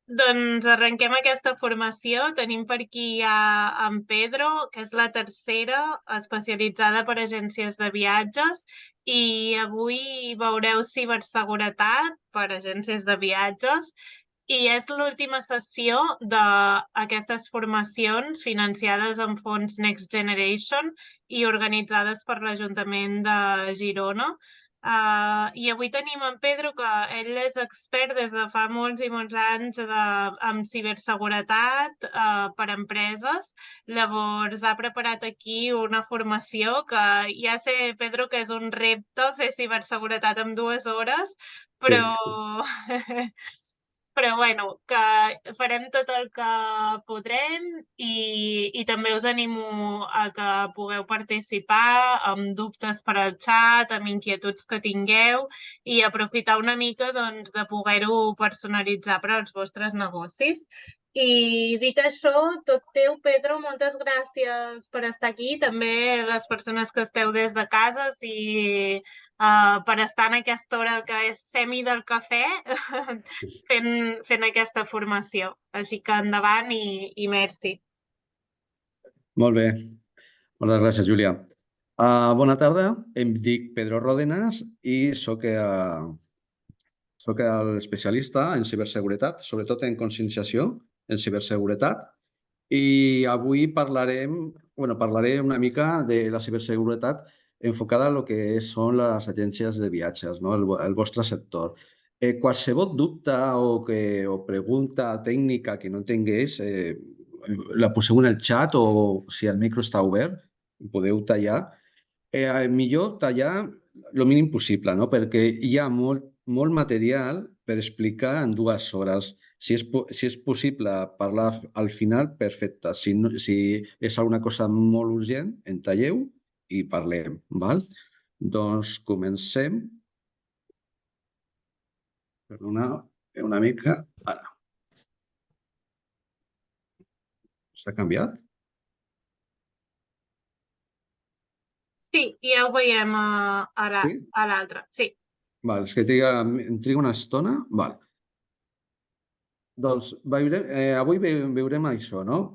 Doncs arrenquem aquesta formació. Tenim per aquí en Pedro, que és la tercera, especialitzada per agències de viatges, i avui veureu ciberseguretat per agències de viatges, i és l'última sessió d'aquestes formacions financiades amb fons Next Generation i organitzades per l'Ajuntament de Girona. I avui tenim en Pedro, que ell és expert des de fa molts i molts anys en ciberseguretat per a empreses. Llavors ha preparat aquí una formació que ja sé, Pedro, que és un repte fer ciberseguretat en 2 hores, però Sí. però bueno, que farem tot el que podrem, i també us animo a que pugueu participar amb dubtes per al xat, amb inquietuds que tingueu, i aprofitar una mica, doncs, de poder-ho personalitzar per als vostres negocis. I dit això, tot teu, Pedro, moltes gràcies per estar aquí. També les persones que esteu des de casa, per estar en aquesta hora que és semi del cafè, fent aquesta formació. Així que endavant i merci. Molt bé. Moltes gràcies, Júlia. Bona tarda, em dic Pedro Ródenas i soc l'especialista en ciberseguretat, sobretot en conscienciació en ciberseguretat. I avui parlaré una mica de la ciberseguretat enfocada a lo que són les agències de viatges, no? El vostre sector. Qualsevol dubte o pregunta tècnica que no tingués, la poseu en el xat o si el micro està obert, podeu tallar. Millor tallar el mínim possible, no? Perquè hi ha molt material per explicar en 2 hores. Si és possible parlar al final, perfecte. Si és alguna cosa molt urgent, en talleu i parlem. Val? Doncs comencem. Perdoneu una mica. Ara. S'ha canviat? Sí, ja ho veiem Sí? a l'altre. Sí. Val, és que em triga una estona. Val. Doncs avui veurem això, no?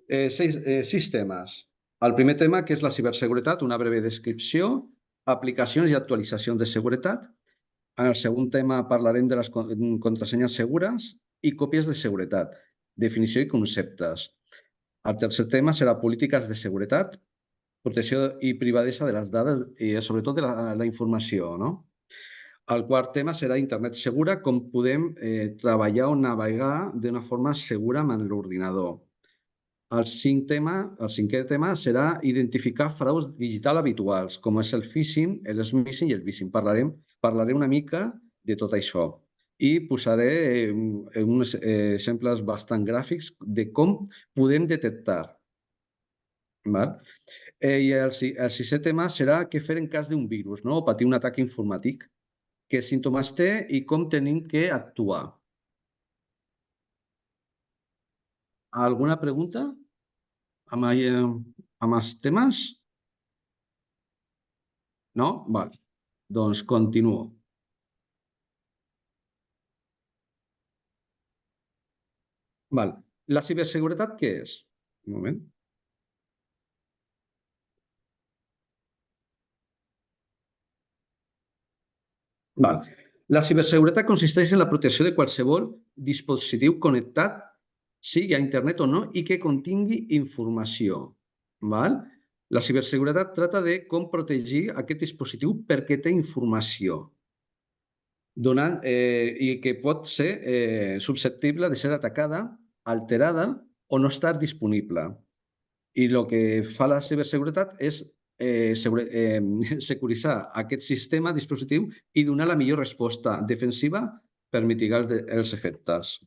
Sis temes. El primer tema, que és la ciberseguretat, una breu descripció, aplicacions i actualitzacions de seguretat. En el segon tema parlarem de les contrasenyes segures i còpies de seguretat, definició i conceptes. El tercer tema serà polítiques de seguretat, protecció i privadesa de les dades i sobretot de la informació, no? El quart tema serà internet segura, com podem treballar o navegar d'una forma segura amb l'ordinador. El cinquè tema serà identificar fraus digital habituals, com és el phishing, el smishing i el vishing. Parlaré una mica de tot això i posaré uns exemples bastant gràfics de com podem detectar. Val? I el sisè tema serà què fer en cas d'un virus, no? O patir un atac informàtic, què símptomes té i com tenim que actuar. Alguna pregunta amb els temes? No? Val. Doncs continuo. Val. La ciberseguretat què és? Un moment. Val. La ciberseguretat consisteix en la protecció de qualsevol dispositiu connectat, sigui a internet o no, i que contingui informació. Val? La ciberseguretat tracta de com protegir aquest dispositiu perquè té informació i que pot ser susceptible de ser atacada, alterada o no estar disponible. I el que fa la ciberseguretat és securitzar aquest sistema dispositiu i donar la millor resposta defensiva per mitigar els efectes.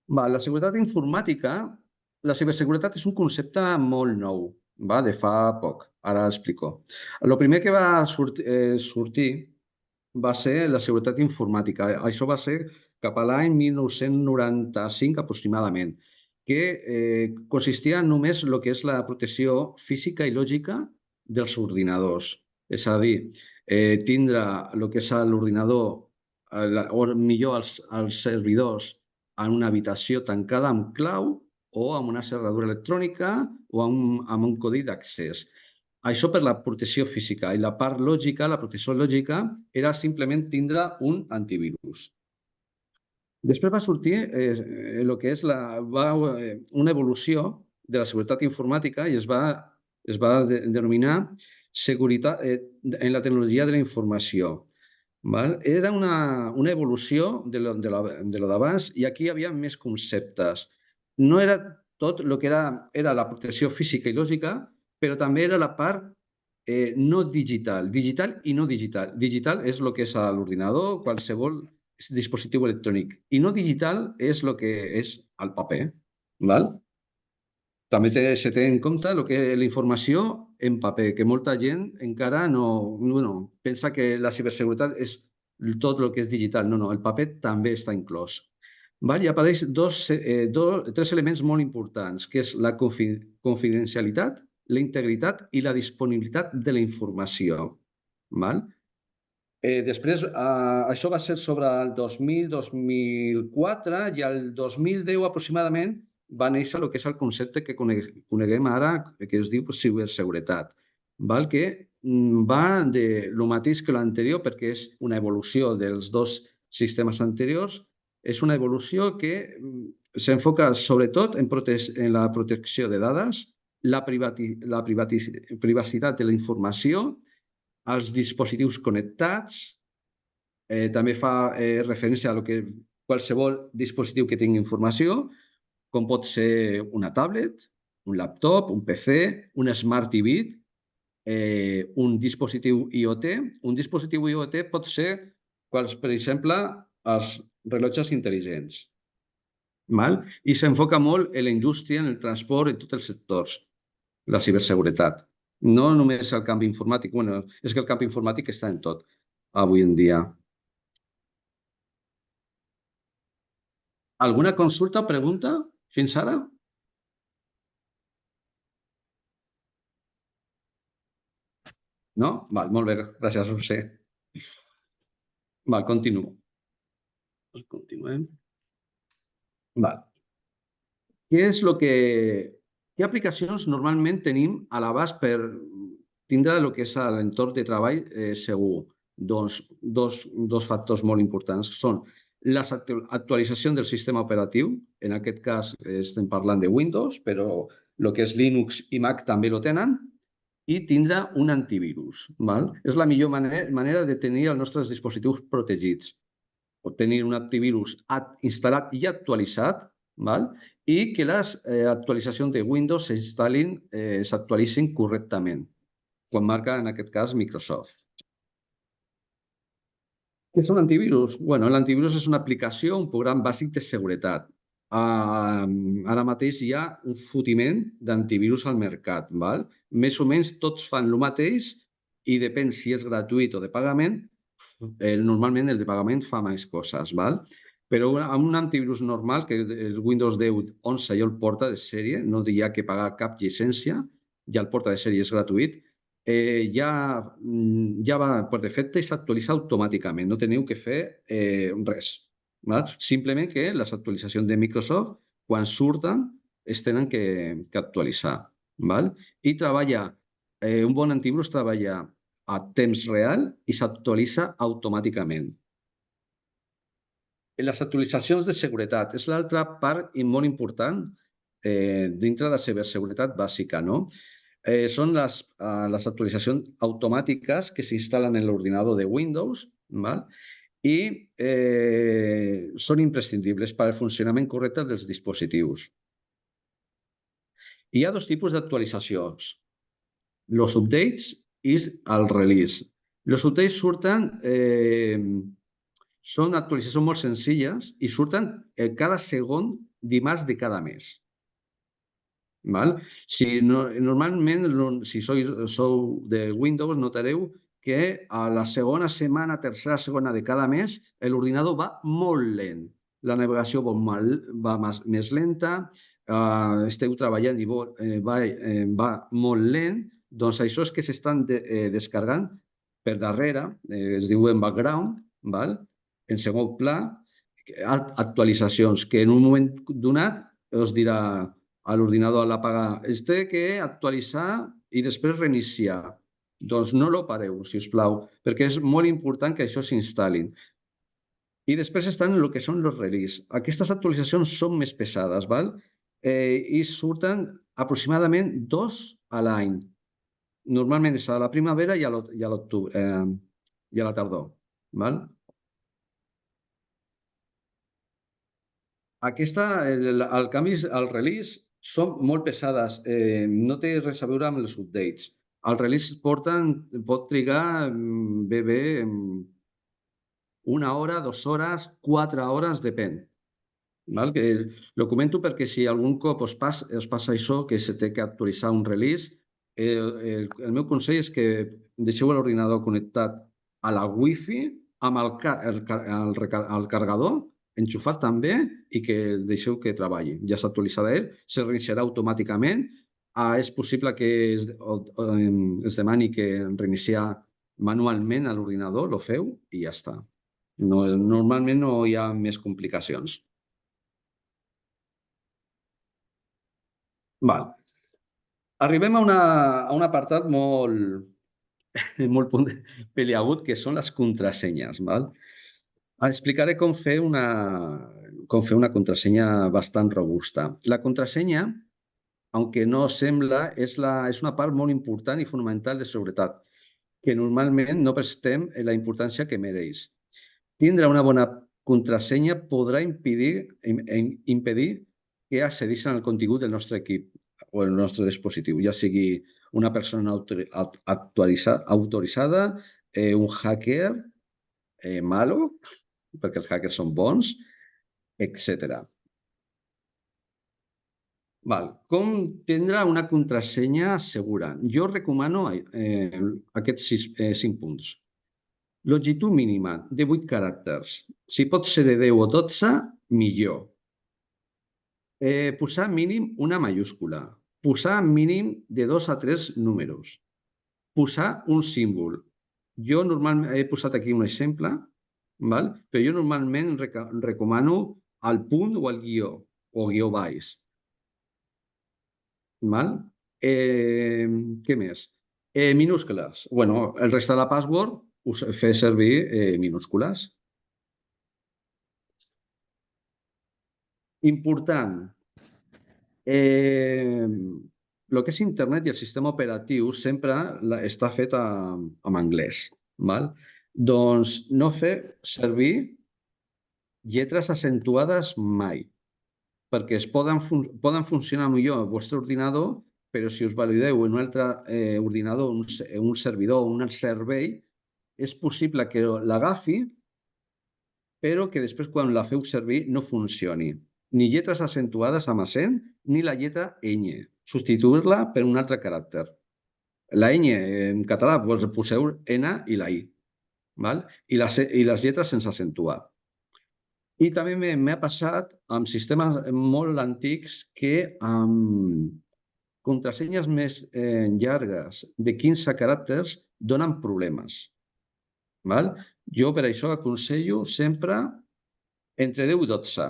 La seguretat informàtica, la ciberseguretat és un concepte molt nou, de fa poc. Ara explico. El primer que va sortir va ser la seguretat informàtica. Això va ser cap a l'any 1995 aproximadament, que consistia només en el que és la protecció física i lògica dels ordinadors. És a dir, tindre el que és l'ordinador o millor els servidors en una habitació tancada amb clau o amb una serradura electrònica o amb un codi d'accés. Això per la protecció física. I la part lògica, la protecció lògica, era simplement tindre un antivirus. Després va sortir el que és una evolució de la seguretat informàtica i es va denominar seguretat en la tecnologia de la informació. Era una evolució de lo d'abans i aquí hi havia més conceptes. No era tot el que era la protecció física i lògica, però també era la part no digital, digital i no digital. Digital és el que és l'ordinador, qualsevol dispositiu electrònic, i no digital és el que és el paper. També se té en compte el que és la informació en paper, que molta gent encara no pensa que la ciberseguretat és tot el que és digital. No, el paper també està inclòs. I apareix tres elements molt importants, que és la confidencialitat, la integritat i la disponibilitat de la informació. Després, això va ser sobre el 2000-2004 i el 2010 aproximadament va néixer el que és el concepte que coneguem ara, que es diu ciberseguretat, que va del mateix que l'anterior, perquè és una evolució dels dos sistemes anteriors. És una evolució que s'enfoca sobretot en la protecció de dades, la privacitat de la informació, els dispositius connectats, també fa referència a qualsevol dispositiu que tingui informació, com pot ser una tablet, un laptop, un PC, un Smart TV, un dispositiu IoT. Un dispositiu IoT pot ser, per exemple, els rellotges intel·ligents. I s'enfoca molt en la indústria, en el transport, en tots els sectors, la ciberseguretat. No només el camp informàtic. És que el camp informàtic està en tot avui en dia. Alguna consulta o pregunta fins ara? No? Molt bé, gràcies, Roser. Continuo. Continuem. Què aplicacions normalment tenim a l'abast per tindre el que és l'entorn de treball segur? Doncs dos factors molt importants són l'actualització del sistema operatiu. En aquest cas estem parlant de Windows, però el que és Linux i Mac també lo tenen, i tindre un antivirus. És la millor manera de tenir els nostres dispositius protegits. Tenir un antivirus instal·lat i actualitzat i que les actualitzacions de Windows s'actualitzin correctament, com marca en aquest cas Microsoft. Què és un antivirus? L'antivirus és una aplicació, un programa bàsic de seguretat. Ara mateix hi ha un fotiment d'antivirus al mercat. Més o menys tots fan el mateix i depèn si és gratuït o de pagament. Normalment el de pagament fa més coses. Però amb un antivirus normal, que el Windows 10 11 ja el porta de sèrie, no hi ha que pagar cap llicència, ja el porta de sèrie, és gratuït, ja va per defecte i s'actualitza automàticament. No teniu que fer res. Simplement que les actualitzacions de Microsoft, quan surten, es tenen que actualitzar. I un bon antivirus treballa a temps real i s'actualitza automàticament. Les actualitzacions de seguretat és l'altra part molt important dintre de la ciberseguretat bàsica. Són les actualitzacions automàtiques que s'instal·len en l'ordinador de Windows i són imprescindibles per al funcionament correcte dels dispositius. Hi ha dos tipus d'actualitzacions, els updates i el release. Els updates són actualitzacions molt senzilles i surten cada segon dimarts de cada mes. Normalment, si sou de Windows, notareu que a la segona setmana, tercera setmana de cada mes, l'ordinador va molt lent. La navegació va més lenta, esteu treballant i va molt lent. Doncs això és que s'estan descarregant per darrere, es diu en background, En segon pla, actualitzacions, que en un moment donat us dirà a l'ordinador, a l'apagar, es té que actualitzar i després reiniciar. Doncs no lo pareu, si us plau, perquè és molt important que això s'instal·li. I després estan el que són els release. Aquestes actualitzacions són més pesades, val? I surten aproximadament 2 a l'any. Normalment és a la primavera i a l'octubre i a la tardor. Val? El canvi, el release, són molt pesades. No té res a veure amb els updates. El release pot trigar bé 1 hora, 2 hores, 4 hores, depèn. Val? Lo comento perquè si algun cop us passa això, que se té que actualitzar un release, el meu consell és que deixeu l'ordinador connectat a la Wi-Fi amb el carregador enxufat també i que deixeu que treballi. Ja s'actualitzarà ell, se reiniciarà automàticament. És possible que es demani que reiniciar manualment a l'ordinador, lo feu i ja està. Normalment no hi ha més complicacions. Val. Arribem a un apartat molt peliagut, que són les contrasenyes. Val? Explicaré com fer una contrasenya bastant robusta. La contrasenya, aunque no sembla, és una part molt important i fonamental de seguretat, que normalment no prestem la importància que mereix. Tindre una bona contrasenya podrà impedir que accedeixin al contingut del nostre equip o el nostre dispositiu, ja sigui una persona autoritzada, un hacker malo, perquè els hackers són bons, etc. Com tindre una contrasenya segura? Jo recomano aquests 5 punts. Longitud mínima de 8 caràcters. Si pot ser de 10 o 12, millor. Posar mínim una majúscula. Posar mínim de 2 a 3 números. Posar un símbol. Jo normalment he posat aquí un exemple, però jo normalment recomano el punt o el guió, o guió baix. Què més? Minúscules. El reste de la password fer servir minúscules. Important. El que és internet i el sistema operatiu sempre està fet en anglès. Doncs no fer servir lletres accentuades mai, perquè poden funcionar millor al vostre ordinador, però si us valideu en un altre ordinador, un servidor o un servei, és possible que l'agafi, però que després quan la feu servir no funcioni. Ni lletres accentuades amb accent, ni la lletra ñ. Substituir-la per un altre caràcter. La ñ en català poseu n i la i. I les lletres sense accentuar. I també m'ha passat amb sistemes molt antics que amb contrasenyes més llargues de 15 caràcters donen problemes. Jo per això aconsello sempre entre 10 i 12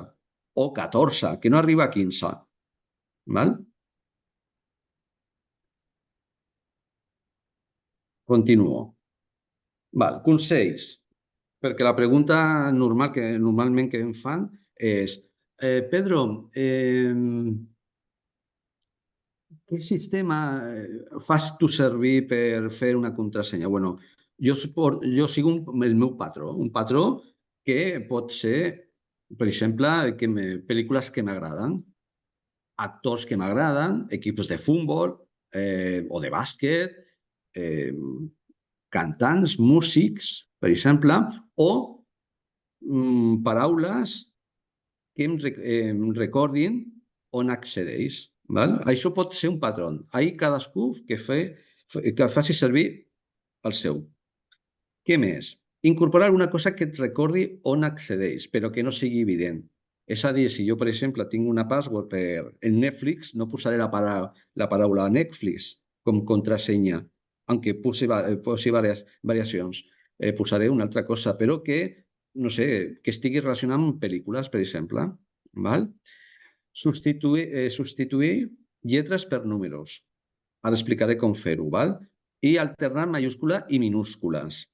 o 14, que no arriba a 15. Continuo. Consells. Perquè la pregunta normal que normalment que em fan és Pedro, què sistema fas tu servir per fer una contrasenya? Jo sigo el meu patró, un patró que pot ser, per exemple, pel·lícules que m'agraden, actors que m'agraden, equips de futbol o de bàsquet, cantants, músics, per exemple, o paraules que em recordin on accedeix. Això pot ser un patró. Ahir cadascú que faci servir el seu. Què més? Incorporar una cosa que et recordi on accedeix, però que no sigui evident. És a dir, si jo, per exemple, tinc una password per Netflix, no posaré la paraula Netflix com contrasenya, aunque posi variacions. Posaré una altra cosa, però que no sé, que estigui relacionat amb pel·lícules, per exemple. Val? Substituir lletres per números. Ara explicaré com fer-ho. I alternar majúscules i minúscules.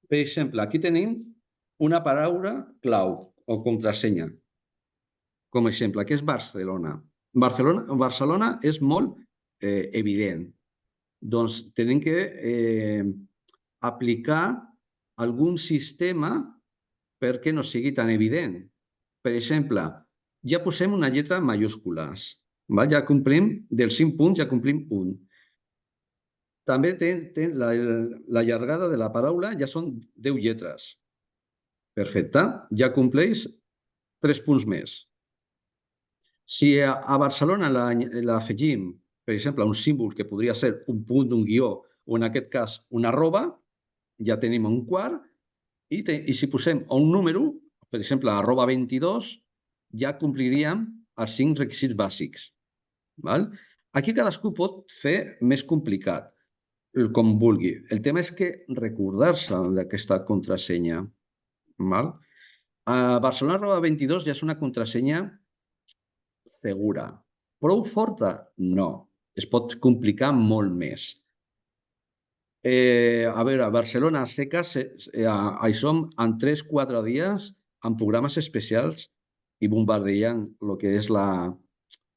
Per exemple, aquí tenim una paraula clau o contrasenya. Com a exemple, que és Barcelona. Barcelona és molt evident. Doncs tenim que aplicar algun sistema perquè no sigui tan evident. Per exemple, ja posem una lletra en majúscules. Ja complim, dels 5 punts, ja complim un. També la llargada de la paraula ja són 10 lletres. Perfecte, ja compleix 3 punts més. Si a Barcelona l'afegim, per exemple, un símbol que podria ser un punt, un guió, o en aquest cas una arroba, ja tenim un quart, i si posem un número, per exemple, arroba 22, ja compliríem els 5 requisits bàsics. Aquí cadascú pot fer més complicat, com vulgui. El tema és que recordar-se d'aquesta contrasenya. A Barcelona arroba 22 ja és una contrasenya segura. Prou forta? No. Es pot complicar molt més. A veure, a Barcelona a seques, hi som en 3-4 dies amb programes especials i bombardejant el que és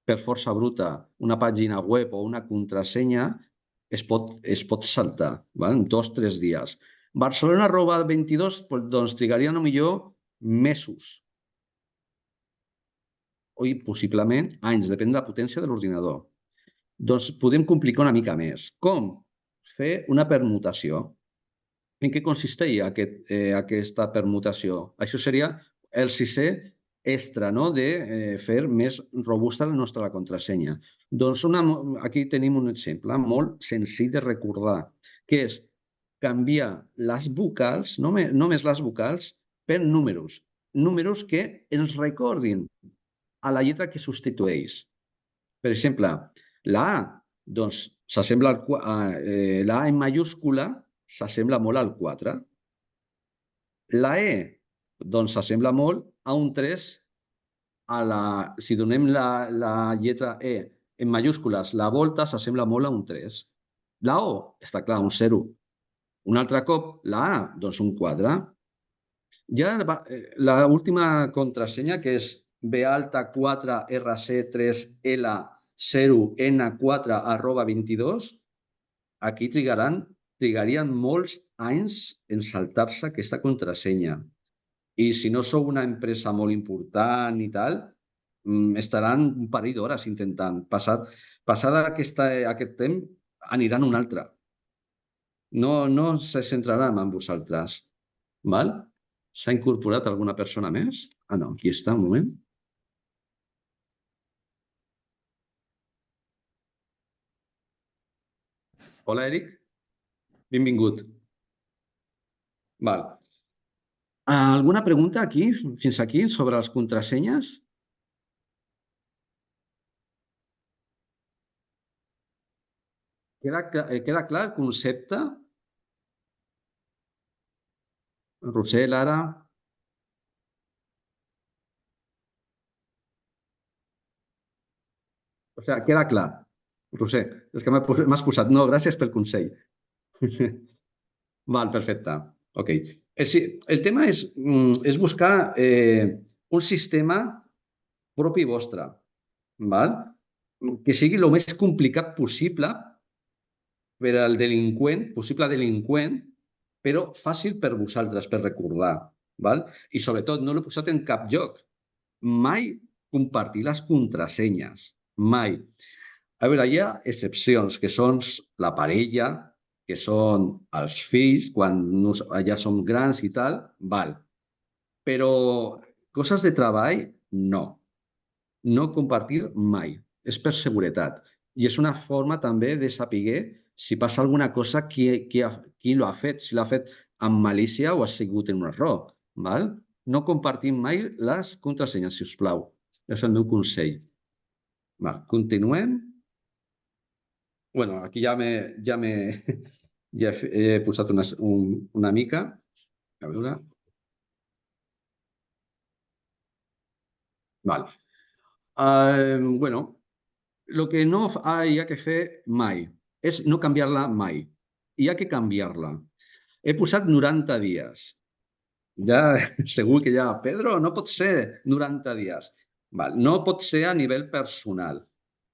per força bruta una pàgina web o una contrasenya es pot saltar en 2-3 dies. Barcelona arroba 22 doncs trigaria millor mesos o possiblement anys, depèn de la potència de l'ordinador. Doncs podem complicar una mica més. Com? Fer una permutació. En què consisteix aquesta permutació? Això seria el sisè extra, de fer més robusta la nostra contrasenya. Doncs aquí tenim un exemple molt senzill de recordar, que és canviar les vocals, només les vocals, per números. Números que ens recordin a la lletra que substitueix. Per exemple, la A, doncs, la A en majúscula s'assembla molt al 4. La E, doncs, s'assembla molt a un 3. Si donem la lletra E en majúscules, la volta s'assembla molt a un 3. La O, està clar, un 0. Un altre cop, la A, doncs un 4. Ja l'última contrasenya, que és B4RC3L0N4@22, aquí trigarien molts anys en saltar-se aquesta contrasenya. I si no sou una empresa molt important i tal, estaran un parell d'hores intentant. Passada aquest temps, aniran un altre. No se centraran en vosaltres. S'ha incorporat alguna persona més? No, aquí està, un moment. Hola, Eric. Benvingut. Alguna pregunta aquí, fins aquí, sobre les contrasenyes? Queda clar el concepte? Roser, Lara? O sigui, queda clar. Roser, és que m'has posat. No, gràcies pel consell. Perfecte. Ok. El tema és buscar un sistema propi vostre, que sigui el més complicat possible per al possible delinqüent, però fàcil per vosaltres, per recordar. I sobretot, no l'he posat en cap lloc. Mai compartir les contrasenyes. Mai. A veure, hi ha excepcions, que són la parella, que són els fills, quan ja som grans i tal, però coses de treball, no. No compartir mai. És per seguretat. I és una forma també de saber si passa alguna cosa, qui l'ha fet, si l'ha fet amb malícia o ha sigut un error. No compartim mai les contrasenyes, si us plau. És el meu consell. Continuem. Bueno, aquí ja m'he Ja he posat una mica. A veure. Vale. Bueno, lo que no hi ha que fer mai és no canviar-la mai. Hi ha que canviar-la. He posat 90 dies. Ja segur que ja, Pedro, no pot ser 90 dies. Val. No pot ser a nivell personal,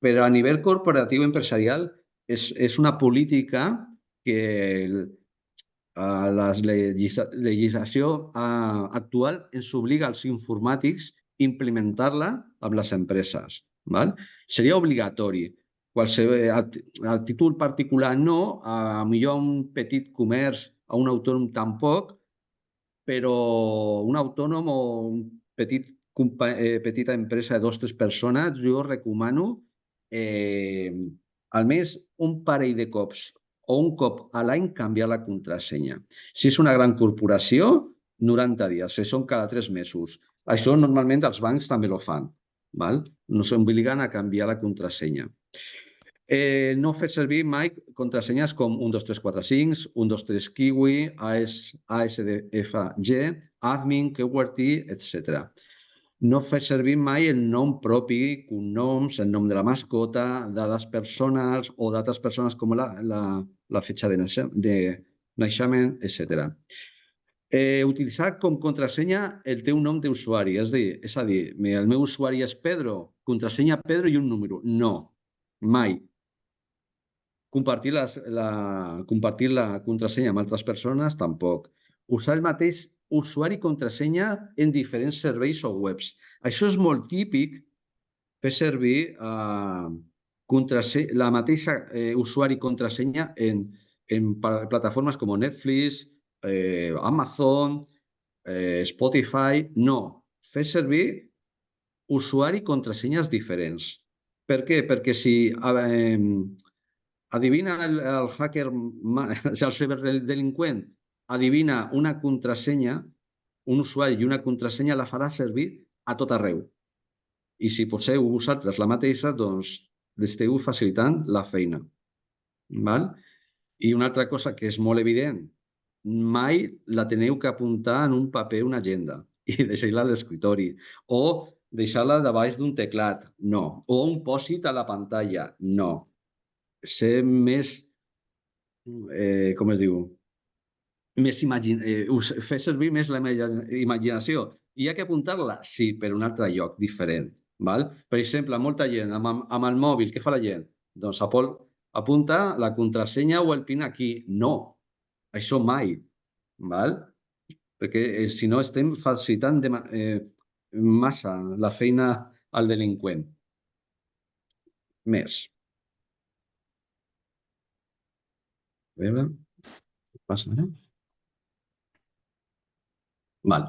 però a nivell corporatiu empresarial és una política que la legislació actual ens obliga als informàtics a implementar-la amb les empreses. Val? Seria obligatori. A títol particular no, a millor un petit comerç, a un autònom tampoc, però un autònom o un petita empresa de 2 o 3 persones, jo recomano almenys un parell de cops o un cop a l'any canviar la contrasenya. Si és una gran corporació, 90 dies, si són cada 3 mesos. Això normalment els bancs també ho fan. Val? No s'obliguen a canviar la contrasenya. No fer servir mai contrasenyes com 1, 2, 3, 4, 5, 1, 2, 3 Kiwi, ASDFG, admin, QWERTY, etc. No fer servir mai el nom propi, cognoms, el nom de la mascota, dades personals o d'altres persones com la fetge de naixement, etc. Utilitzar com contrasenya el teu nom d'usuari, és a dir, el meu usuari és Pedro, contrasenya Pedro i un número. No, mai. Compartir la contrasenya amb altres persones, tampoc. Usar el mateix usuari i contrasenya en diferents serveis o webs. Això és molt típic, fer servir la mateixa usuari i contrasenya en plataformes com Netflix, Amazon, Spotify. No, fer servir usuari i contrasenyes diferents. Per què? Perquè si adivina el hacker, el ciberdelinqüent, adivina una contrasenya, un usuari i una contrasenya la farà servir a tot arreu. I si poseu vosaltres la mateixa, doncs l'esteu facilitant la feina. Val? I una altra cosa que és molt evident, mai la teniu que apuntar en un paper, una agenda, i deixar-la a l'escriptori, o deixar-la davall d'un teclat, no. O un pòsit a la pantalla, no. Ser més, com es diu, fer servir més la imaginació. I hi ha que apuntar-la? Sí, per un altre lloc diferent. Val? Per exemple, molta gent amb el mòbil, què fa la gent? Doncs apunta la contrasenya o el PIN aquí. No, això mai. Val? Perquè si no estem facilitant massa la feina al delinqüent. Més. A veure, què passa ara? Val.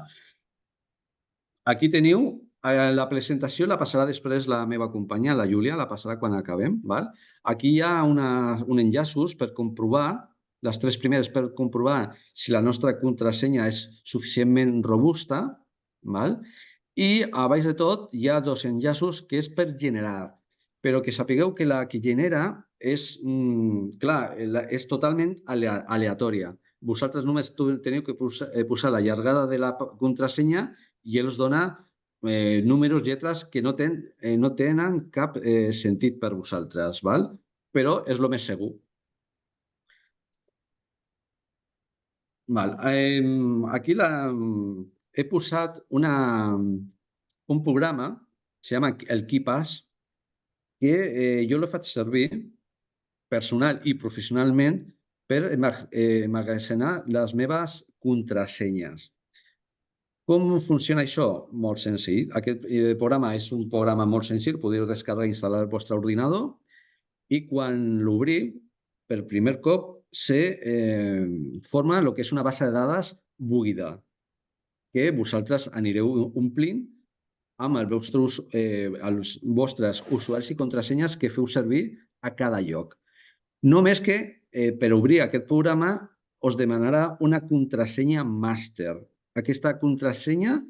Aquí teniu la presentació, la passarà després la meva companya, la Júlia, la passarà quan acabem. Val? Aquí hi ha un enllaços per comprovar, les 3 primeres per comprovar si la nostra contrasenya és suficientment robusta. Val? I a baix de tot hi ha 2 enllaços que és per generar, però que sapigueu que la que genera és, clar, és totalment aleatòria. Vosaltres només teniu que posar la llargada de la contrasenya i els dona números, lletres que no tenen cap sentit per vosaltres, val? Però és el més segur. Val. Aquí he posat un programa, se llama el KeePass, que jo lo faig servir personal i professionalment per emmagazenar les meves contrasenyes. Com funciona això? Molt senzill. Aquest programa és un programa molt senzill, podeu descarregar i instal·lar al vostre ordinador i quan l'obriu, per primer cop, se forma el que és una base de dades buida que vosaltres anireu omplint amb els vostres usuaris i contrasenyes que feu servir a cada lloc. Només que per obrir aquest programa us demanarà una contrasenya màster. Aquesta contrasenya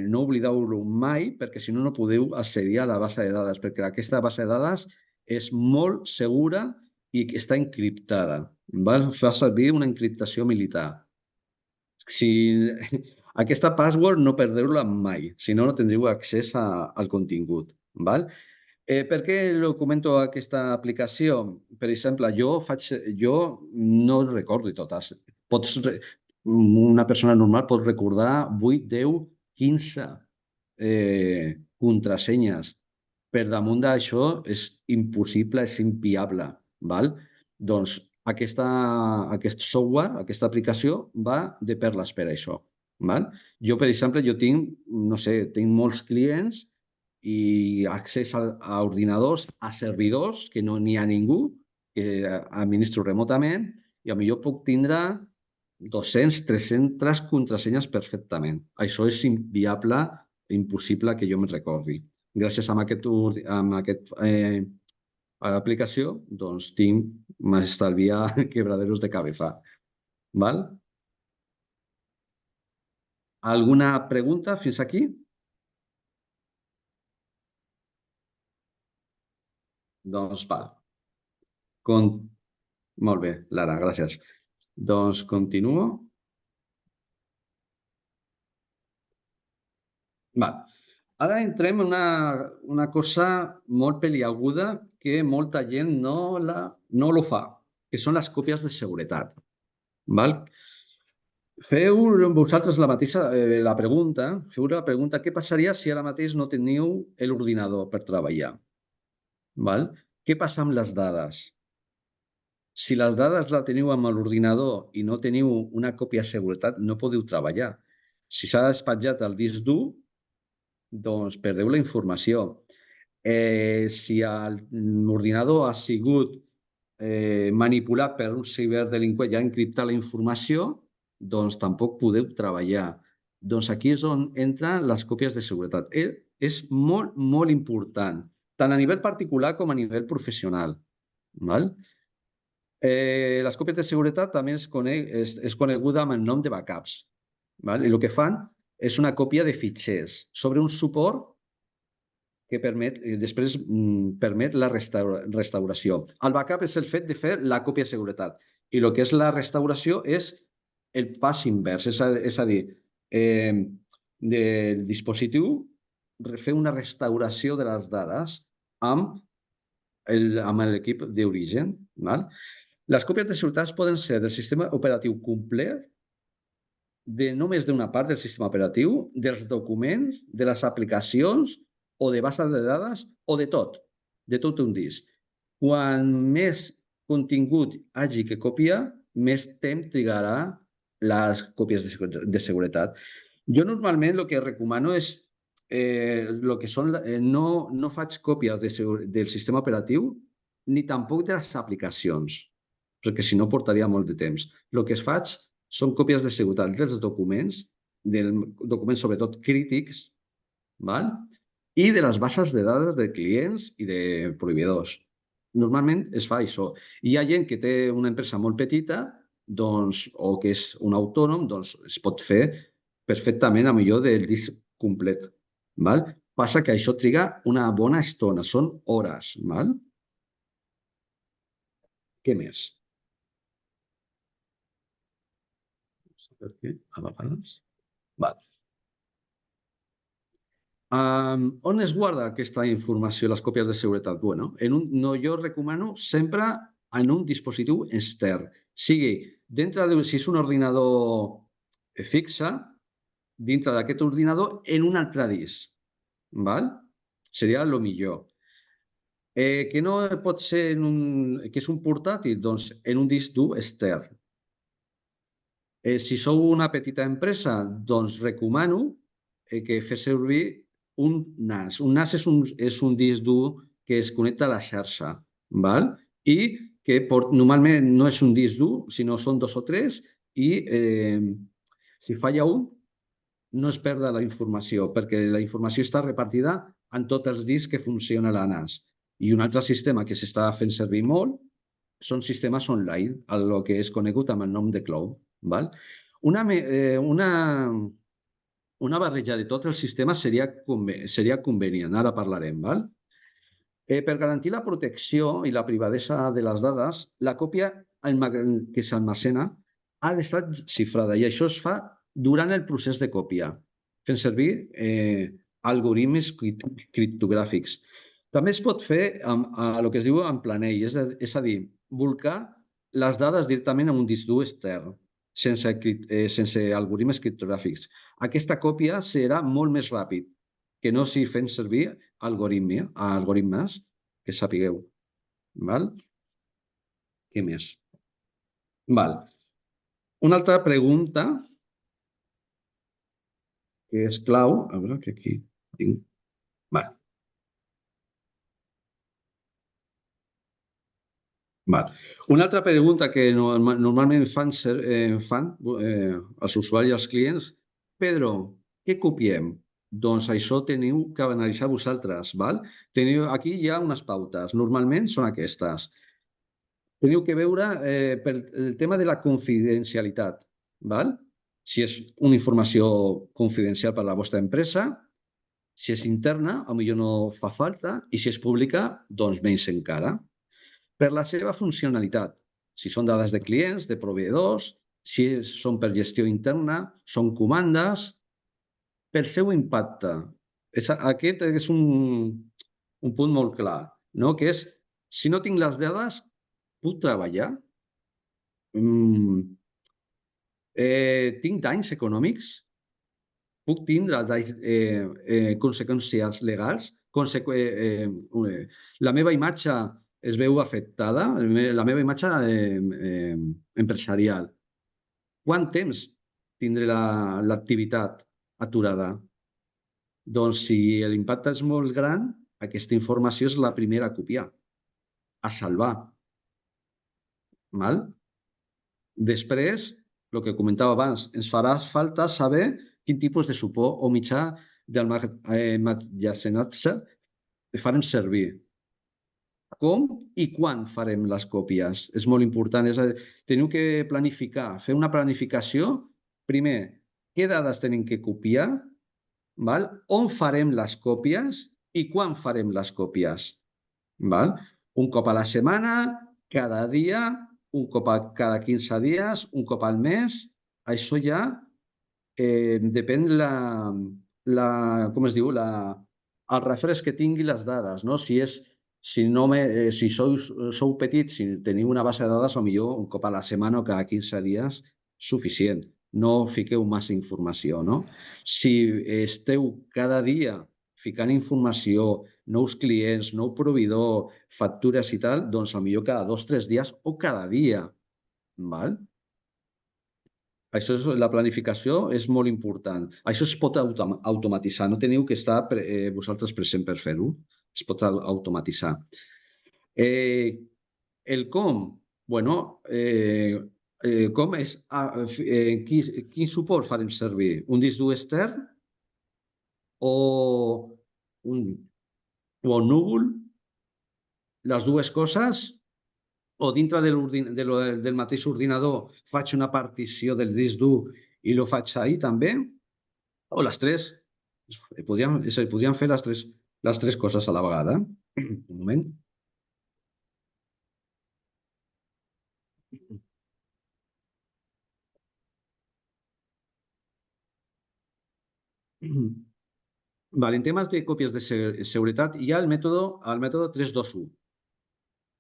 no oblideu-lo mai perquè si no, no podeu accedir a la base de dades perquè aquesta base de dades és molt segura i està encriptada. Fa servir una encriptació militar. Si aquesta password no perdeu-la mai, si no, no tindreu accés al contingut. Val? Per què lo comento aquesta aplicació? Per exemple, jo no recordo totes. Una persona normal pot recordar 8, 10, 15 contrasenyes. Per damunt d'això és impossible, és inviable. Val? Doncs aquest software, aquesta aplicació, va de perles per això. Val? Jo, per exemple, tinc molts clients i accés a ordinadors, a servidors, que no n'hi ha ningú, que administro remotament, i potser puc tindre 200, 300 contrasenyes perfectament. Això és inviable, impossible que jo me'n recordi. Gràcies a aquesta aplicació, doncs m'estalviar quebraderos de cabeza. Val? Alguna pregunta fins aquí? Doncs val. Molt bé, Lara, gràcies. Doncs continuo. Val. Ara entrem en una cosa molt peliaguda que molta gent no lo fa, que són les còpies de seguretat. Val? Feu vosaltres la pregunta, què passaria si ara mateix no teniu l'ordinador per treballar? Val? Què passa amb les dades? Si les dades la teniu amb l'ordinador i no teniu una còpia de seguretat, no podeu treballar. Si s'ha despatjat el disc dur, doncs perdeu la informació. Si l'ordinador ha sigut manipulat per un ciberdelinqüent i ha encriptat la informació, doncs tampoc podeu treballar. Doncs aquí és on entren les còpies de seguretat. És molt, molt important, tant a nivell particular com a nivell professional. Val? Les còpies de seguretat també és coneguda amb el nom de backups. Val? I el que fan és una còpia de fitxers sobre un suport que després permet la restauració. El backup és el fet de fer la còpia de seguretat i el que és la restauració és el pas invers, és a dir, del dispositiu fer una restauració de les dades amb l'equip d'origen. Les còpies de seguretat poden ser del sistema operatiu complet, de només d'una part del sistema operatiu, dels documents, de les aplicacions o de bases de dades o de tot un disc. Quan més contingut hagi que copiar, més temps trigarà les còpies de seguretat. Jo normalment el que recomano és no faig còpies del sistema operatiu ni tampoc de les aplicacions, perquè si no portaria molt de temps. El que faig són còpies de seguretat dels documents sobretot crítics, i de les bases de dades de clients i de proveïdors. Normalment es fa això. Hi ha gent que té una empresa molt petita o que és un autònom, doncs es pot fer perfectament a millor del disc complet. Passa que això triga una bona estona, són hores. Què més? A vegades. On es guarda aquesta informació, les còpies de seguretat? Jo recomano sempre en un dispositiu extern. Sigui, si és un ordinador fixe, dintre d'aquest ordinador, en un altre disc. Seria el millor. Que no pot ser que és un portàtil? Doncs en un disc dur extern. Si sou una petita empresa, doncs recomano que fes servir un NAS. Un NAS és un disc dur que es connecta a la xarxa i que normalment no és un disc dur, sinó són 2 o 3 i si falla un no es perd la informació perquè la informació està repartida en tots els discs que funciona la NAS. I un altre sistema que s'està fent servir molt són sistemes online, el que és conegut amb el nom de cloud. Una barreja de tots els sistemes seria convenient, ara parlarem. Per garantir la protecció i la privadesa de les dades, la còpia que s'almacena ha d'estar xifrada i això es fa durant el procés de còpia, fent servir algoritmes criptogràfics. També es pot fer amb el que es diu en planell, és a dir, volcar les dades directament a un disc dur extern, sense algoritmes criptogràfics. Aquesta còpia serà molt més ràpid que no si fem servir algoritmes, que sapigueu. Val? Què més? Val. Una altra pregunta que és clau, a veure que aquí tinc. Val. Val. Una altra pregunta que normalment fan els usuaris i els clients, Pedro, què copiem? Doncs això teniu que analitzar vosaltres. Val? Aquí hi ha unes pautes. Normalment són aquestes. Teniu que veure per el tema de la confidencialitat. Val? Si és una informació confidencial per a la vostra empresa, si és interna, potser no fa falta, i si és pública, doncs menys encara. Per la seva funcionalitat, si són dades de clients, de proveïdors, si són per gestió interna, són comandes, pel seu impacte. Aquest és un punt molt clar, no? Que és, si no tinc les dades, puc treballar? Tinc danys econòmics? Puc tindre conseqüències legals? La meva imatge es veu afectada, la meva imatge empresarial. Quant temps tindré l'activitat aturada? Doncs si l'impacte és molt gran, aquesta informació és la primera a copiar, a salvar. Després, el que comentava abans, ens farà falta saber quin tipus de suport o mitjà d'emmagatzematge farem servir. Com i quan farem les còpies? És molt important. Teniu que planificar, fer una planificació. Primer, què dades tenim que copiar? On farem les còpies i quan farem les còpies? Un cop a la setmana, cada dia, un cop cada 15 dies, un cop al mes. Això ja depèn com es diu, el refresc que tingui les dades. Si sou petits, si teniu una base de dades, potser un cop a la setmana o cada 15 dies, suficient. No fiqueu massa informació. Si esteu cada dia ficant informació, nous clients, nou proveïdor, factures i tal, doncs potser cada 2 o 3 dies o cada dia. La planificació és molt important. Això es pot automatitzar. No teniu que estar vosaltres present per fer-ho. Es pot automatitzar. El com? Com és... Quin suport farem servir? Un disc dur extern o un núvol? Les dues coses? O dintre del mateix ordinador faig una partició del disc dur i lo faig ahí també? O les tres? Podríem fer les tres coses a la vegada. Un moment. En temes de còpies de seguretat hi ha el mètode 321,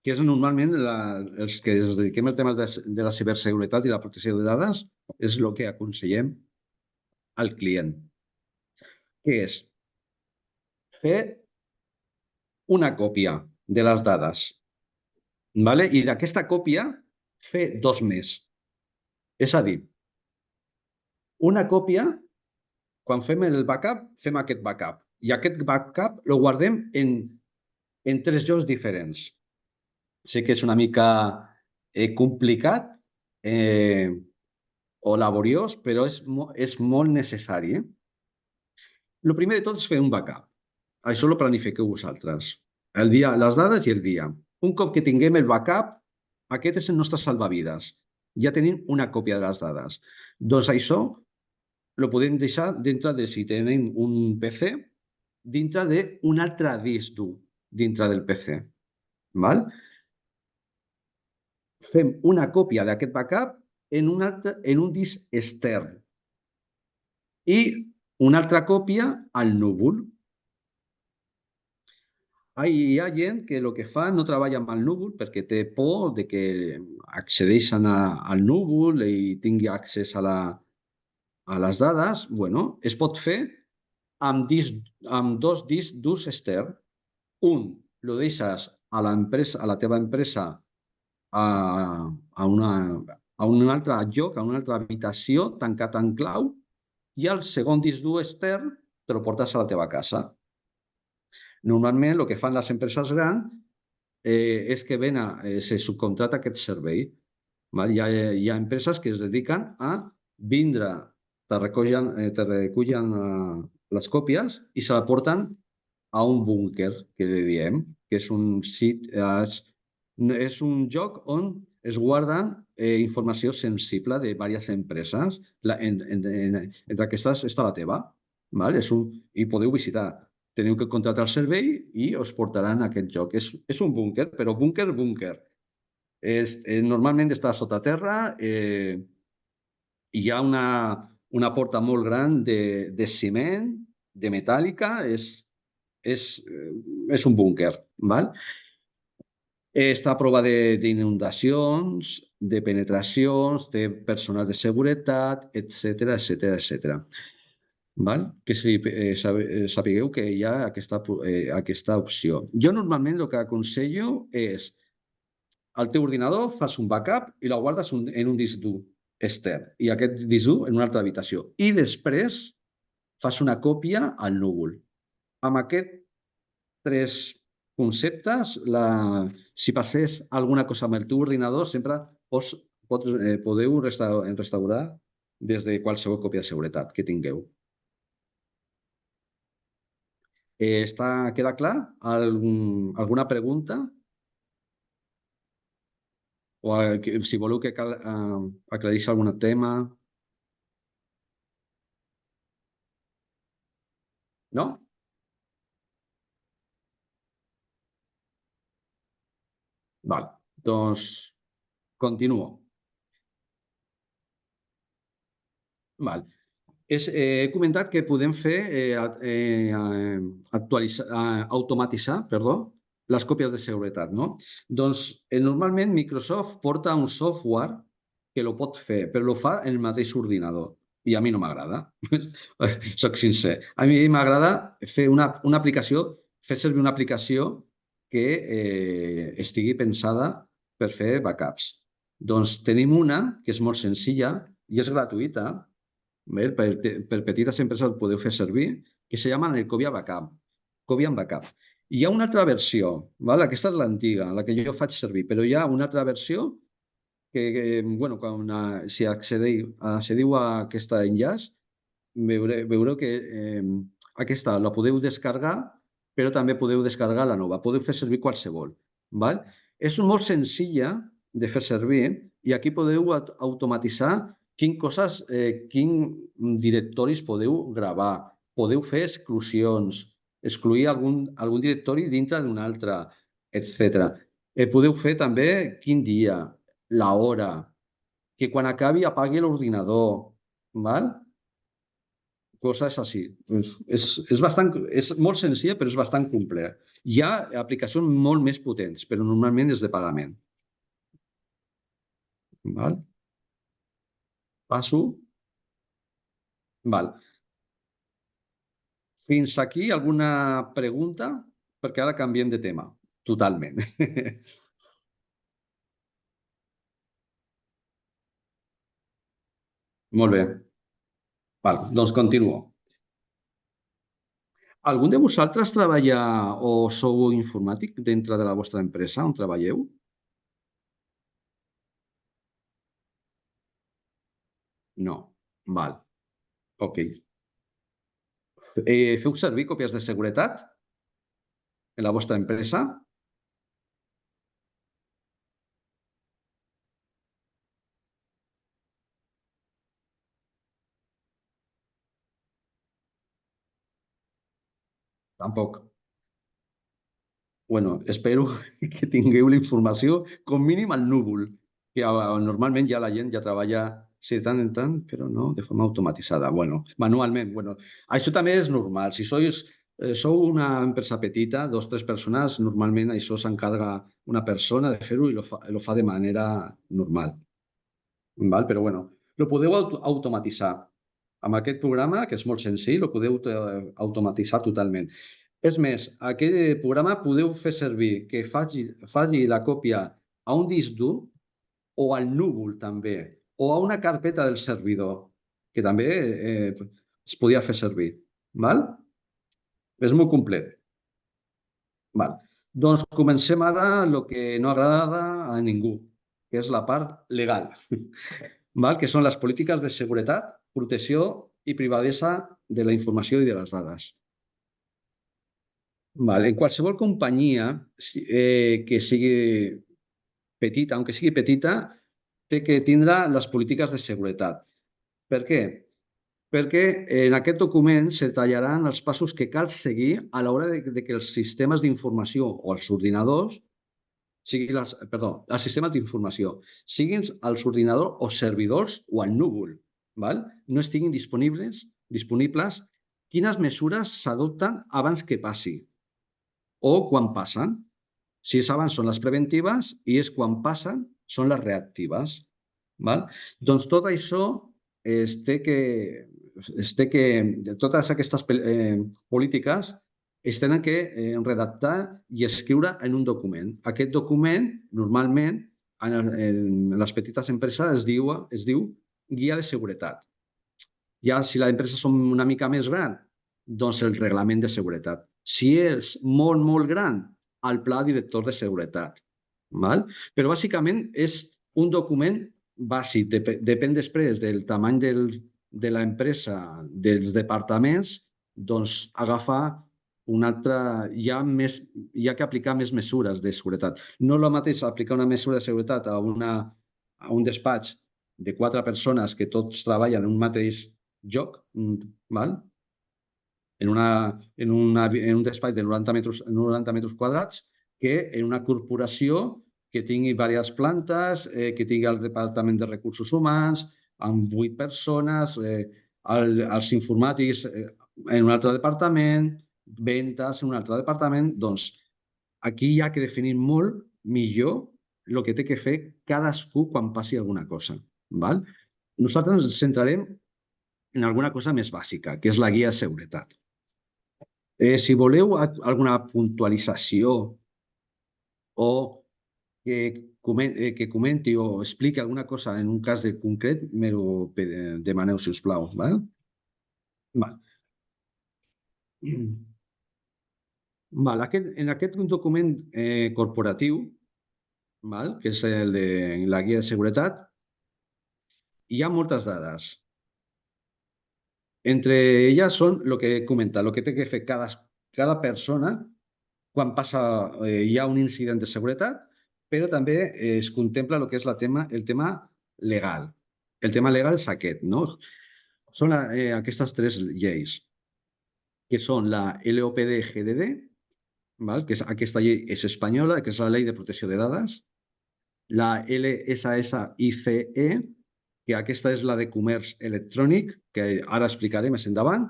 que és normalment els que ens dediquem al tema de la ciberseguretat i la protecció de dades, és el que aconsellem al client. Què és? Fer una còpia de les dades i d'aquesta còpia fer 2 més. És a dir, una còpia, quan fem el backup, fem aquest backup. I aquest backup el guardem en 3 llocs diferents. Sé que és una mica complicat o laboriós, però és molt necessari. El primer de tot és fer un backup. Això ho planifiqueu vosaltres. Les dades i el dia. Un cop que tinguem el backup, aquest és el nostre salvavides. Ja tenim una còpia de les dades. Doncs això ho podem deixar dintre de, si tenim un PC, dintre d'un altre disc dur dintre del PC. fem una còpia d'aquest backup en un disc extern i una altra còpia al núvol. Hi ha gent que el que fa no treballa amb el núvol perquè té por de que accedeixen al núvol i tingui accés a les dades. Bueno, es pot fer amb dos discs durs externs. Un, lo deixes a l'empresa, a la teva empresa, a un altre lloc, a una altra habitació, tancat en clau, i el segon disc dur extern te lo portes a la teva casa. Normalment, el que fan les empreses grans és que se subcontrata aquest servei. Hi ha empreses que es dediquen a vindre, te recullen les còpies i se la porten a un búnquer, que li diem, que és un és un lloc on es guarden informació sensible de diverses empreses. Entre aquestes està la teva. I podeu visitar. Teniu que contractar el servei i us portaran a aquest lloc. És un búnquer, però búnquer. Normalment està sota terra. Hi ha una porta molt gran de ciment, de metàl·lica. És un búnquer. Està a prova d'inundacions, de penetracions, de personal de seguretat, etc. Que sapigueu que hi ha aquesta opció. Jo normalment el que aconsello és al teu ordinador fas un backup i la guardes en un disc dur extern i aquest disc dur en una altra habitació. I després fas una còpia al núvol. Amb aquests tres conceptes, si passés alguna cosa amb el teu ordinador, sempre podeu restaurar des de qualsevol còpia de seguretat que tingueu. Queda clar? Alguna pregunta? O si voleu que aclareixi algun tema? No? Val, doncs continuo. Val. He comentat que podem fer automatitzar les còpies de seguretat. Doncs normalment Microsoft porta un software que ho pot fer, però ho fa en el mateix ordinador. I a mi no m'agrada. Soc sincer. A mi m'agrada fer una aplicació, fer servir una aplicació que estigui pensada per fer backups. Doncs tenim una que és molt senzilla i és gratuïta. Per petites empreses podeu fer servir, que se llama el Cobia Backup. Cobia Backup. Hi ha una altra versió, aquesta és l'antiga, la que jo faig servir, però hi ha una altra versió que si accediu a aquest enllaç, veureu que aquesta la podeu descarregar, però també podeu descarregar la nova. Podeu fer servir qualsevol. És molt senzilla de fer servir i aquí podeu automatitzar quins directoris podeu gravar. Podeu fer exclusions, excluir algun directori dintre d'un altre, etc. Podeu fer també quin dia, l'hora, que quan acabi apagui l'ordinador. Coses així. És molt senzilla, però és bastant complet. Hi ha aplicacions molt més potents, però normalment és de pagament. Passo. Fins aquí alguna pregunta? Perquè ara canviem de tema, totalment. Molt bé. Doncs continuo. Algun de vosaltres treballa o sou informàtic dintre de la vostra empresa on treballeu? No. Ok. Feu servir còpies de seguretat en la vostra empresa? Tampoc. Bueno, espero que tingueu la informació com mínim al núvol. que normalment ja la gent ja treballa, sí, de tant en tant, però no de forma automatitzada. Bueno, manualment. Bueno, això també és normal. Si sou una empresa petita, 2 o 3 persones, normalment això s'encarga una persona de fer-ho i lo fa de manera normal. Val? Però bueno, lo podeu automatitzar. Amb aquest programa, que és molt senzill, lo podeu automatitzar totalment. És més, aquest programa podeu fer servir que faci la còpia a un disc dur o al núvol també, o a una carpeta del servidor, que també es podia fer servir. Val? És molt complet. Val. Doncs comencem ara el que no agrada a ningú, que és la part legal, val? Que són les polítiques de seguretat, protecció i privadesa de la informació i de les dades. Val. En qualsevol companyia que sigui petita, aunque sigui petita, té que tindre les polítiques de seguretat. Per què? Perquè en aquest document se detallaran els passos que cal seguir a l'hora de que els sistemes d'informació o els ordinadors, els sistemes d'informació, siguin els ordinadors o servidors o al núvol, val? No estiguin disponibles, quines mesures s'adopten abans que passi o quan passen. Si és abans són les preventives i és quan passen són les reactives. Val? Doncs tot això totes aquestes polítiques es tenen que redactar i escriure en un document. Aquest document, normalment, en les petites empreses es diu guia de seguretat. Ja si l'empresa som una mica més gran, doncs el reglament de seguretat. Si és molt, molt gran, el pla director de seguretat. Val? Però bàsicament és un document bàsic. Depèn després del tamany de l'empresa, dels departaments, doncs agafar un altre... Hi ha que aplicar més mesures de seguretat. No és el mateix aplicar una mesura de seguretat a un despatx de 4 persones que tots treballen en un mateix lloc, val? En un despatx de 90 metres quadrats, que en una corporació que tingui diverses plantes, que tingui el Departament de Recursos Humans, amb 8 persones, els informàtics en un altre departament, ventes en un altre departament. Doncs aquí hi ha que definir molt millor el que té que fer cadascú quan passi alguna cosa. Val? Nosaltres ens centrarem en alguna cosa més bàsica, que és la guia de seguretat. Si voleu alguna puntualització o que comenti o expliqui alguna cosa en un cas de concret, m'ho demaneu, si us plau. Val? Val. Val. En aquest document corporatiu, val? Que és el de la guia de seguretat, hi ha moltes dades. Entre elles són el que he comentat, el que té que fer cada persona quan hi ha un incident de seguretat, però també es contempla el que és el tema legal. El tema legal és aquest, no? Són aquestes 3 lleis, que són la LOPD-GDD, que aquesta llei és espanyola, que és la Llei de Protecció de Dades, la LSS-ICE, que aquesta és la de comerç electrònic, que ara explicaré més endavant,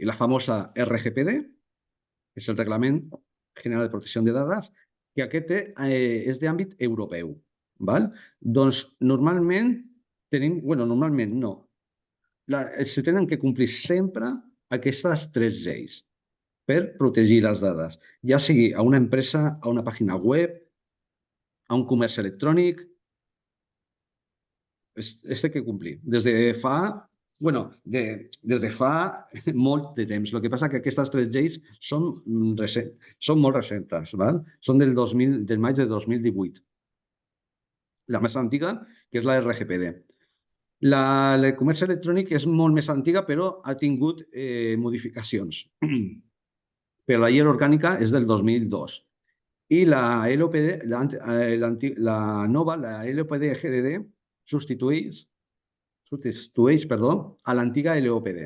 i la famosa RGPD, que és el Reglament General de Protecció de Dades, que aquest és d'àmbit europeu. Val? Doncs normalment normalment no. Se tenen que complir sempre aquestes 3 lleis per protegir les dades, ja sigui a una empresa, a una pàgina web, a un comerç electrònic, es té que complir. Des de fa molt de temps. El que passa és que aquestes 3 lleis són molt recents. Val? Són del maig de 2018. La més antiga, que és la RGPD. La de comerç electrònic és molt més antiga, però ha tingut modificacions. Però la llei orgànica és del 2002. I la LOPD, la nova, la LOPD-GDD, substitueix a l'antiga LOPD.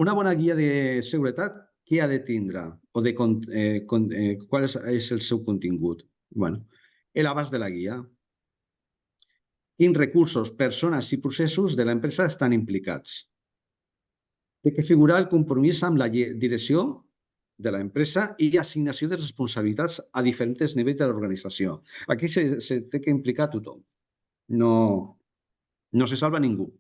Una bona guia de seguretat què ha de tindre o qual és el seu contingut. Bueno, l'abast de la guia. Quins recursos, persones i processos de l'empresa estan implicats. Té que figurar el compromís amb la direcció de l'empresa i assignació de responsabilitats a diferents nivells de l'organització. Aquí se té que implicar tothom. No se salva ningú.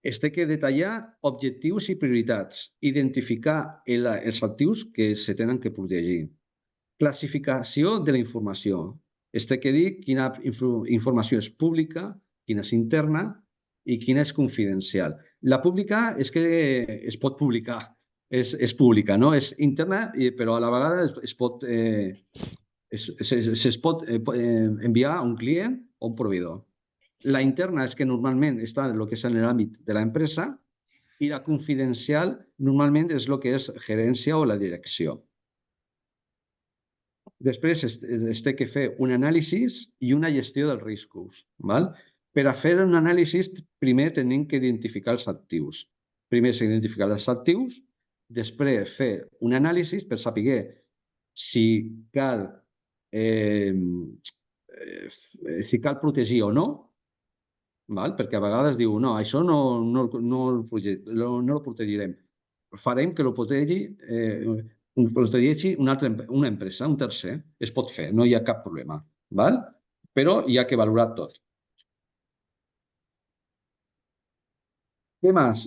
Es té que detallar objectius i prioritats, identificar els actius que se tenen que protegir. Classificació de la informació. Es té que dir quina informació és pública, quina és interna i quina és confidencial. La pública és que es pot publicar, és pública, no? És interna, però a la vegada es pot enviar a un client o un proveïdor. La interna és que normalment està en el que és en l'àmbit de l'empresa i la confidencial normalment és el que és gerència o la direcció. Després es té que fer un anàlisi i una gestió dels riscos. Per a fer un anàlisi, primer hem que identificar els actius. Primer s'ha d'identificar els actius, després fer un anàlisi per saber si cal protegir o no, perquè a vegades diu, no, això no el protegirem. Farem que ho protegeixi una empresa, un tercer. Es pot fer, no hi ha cap problema. Però hi ha que valorar tot. Què més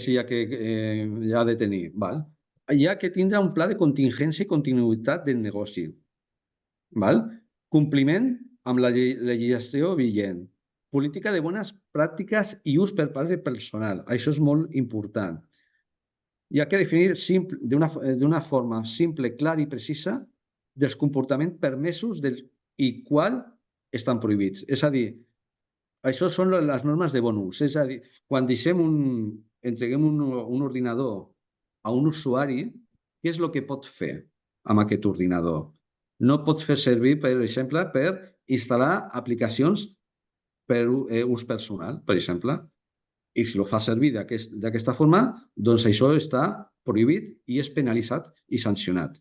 hi ha de tenir? Hi ha que tindre un pla de contingència i continuïtat del negoci. Compliment amb la legislació vigent. Política de bones pràctiques i ús per part del personal. Això és molt important. Hi ha que definir d'una forma simple, clara i precisa dels comportaments permesos i quals estan prohibits. És a dir, això són les normes de bon ús. És a dir, quan entreguem un ordinador a un usuari, què és el que pot fer amb aquest ordinador? No pot fer servir, per exemple, per instal·lar aplicacions per ús personal, per exemple. I si ho fa servir d'aquesta forma, doncs això està prohibit i és penalitzat i sancionat.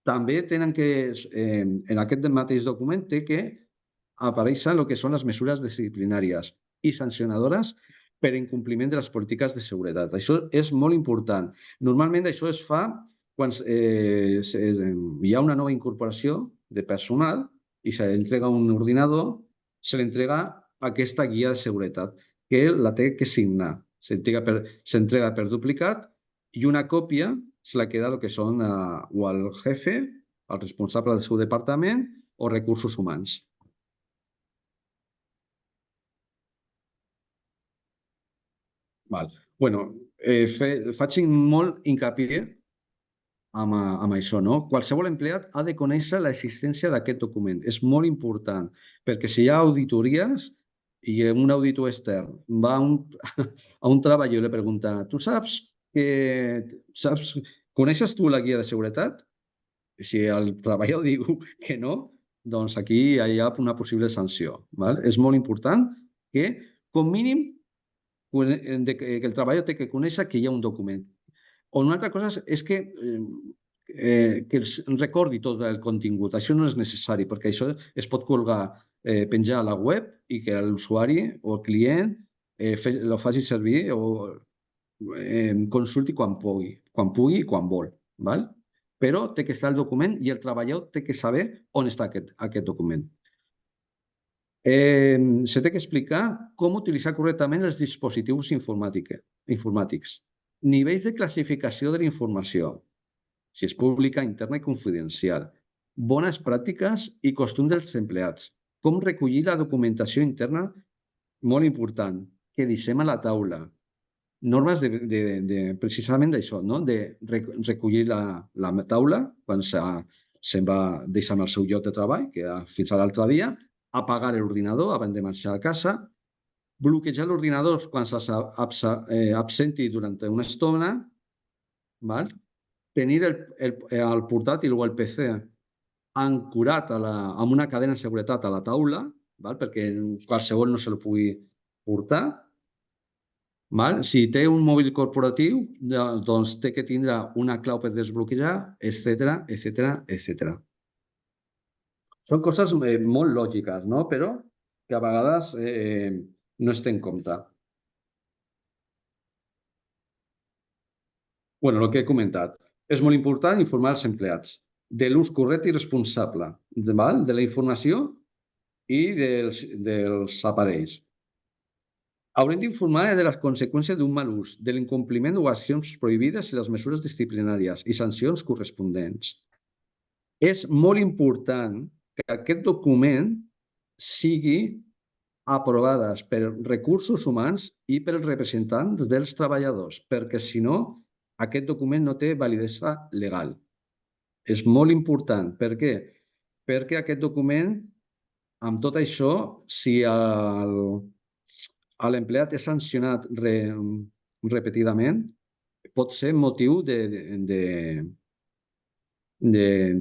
També tenen que, en aquest mateix document, té que aparèixer el que són les mesures disciplinàries i sancionadores per incompliment de les polítiques de seguretat. Això és molt important. Normalment això es fa quan hi ha una nova incorporació de personal i se li entrega un ordinador, se li entrega aquesta guia de seguretat, que la té que signar. S'entrega per duplicat i una còpia se la queda el que són o el jefe, el responsable del seu departament o recursos humans. Faig molt hincapié amb això. Qualsevol empleat ha de conèixer l'existència d'aquest document. És molt important, perquè si hi ha auditories i un auditor extern va a un treballador i li pregunta, tu coneixes tu la guia de seguretat? Si el treballador diu que no, doncs aquí hi ha una possible sanció. És molt important que, com mínim, que el treballador té que conèixer que hi ha un document. Una altra cosa és que es recordi tot el contingut. Això no és necessari, perquè això es pot penjar a la web i que l'usuari o el client el faci servir o consulti quan pugui i quan vol. Però té que estar el document i el treballador té que saber on està aquest document. Se té que explicar com utilitzar correctament els dispositius informàtics. Nivells de classificació de la informació, si és pública, interna i confidencial. Bones pràctiques i costums dels empleats. Com recollir la documentació interna, molt important, que deixem a la taula. Normes precisament d'això, de recollir la taula quan se'n va deixar en el seu lloc de treball, que fins a l'altre dia, apagar l'ordinador abans de marxar a casa, bloquejar l'ordinador quan s'absenti durant una estona, tenir el portàtil o el PC ancorat amb una cadena de seguretat a la taula, perquè qualsevol no se la pugui portar, Val? Si té un mòbil corporatiu, doncs té que tindre una clau per desbloquejar, etc, etc, etc. Són coses molt lògiques, no? Però que a vegades no es té en compte. Bueno, el que he comentat. És molt important informar els empleats de l'ús correcte i responsable val? De la informació i dels aparells. Haurem d'informar de les conseqüències d'un mal ús, de l'incompliment o accions prohibides i les mesures disciplinàries i sancions corresponents. És molt important que aquest document sigui aprovades per recursos humans i pels representants dels treballadors, perquè si no, aquest document no té validesa legal. És molt important. Per què? Perquè aquest document, amb tot això, si l'empleat és sancionat repetidament, pot ser motiu de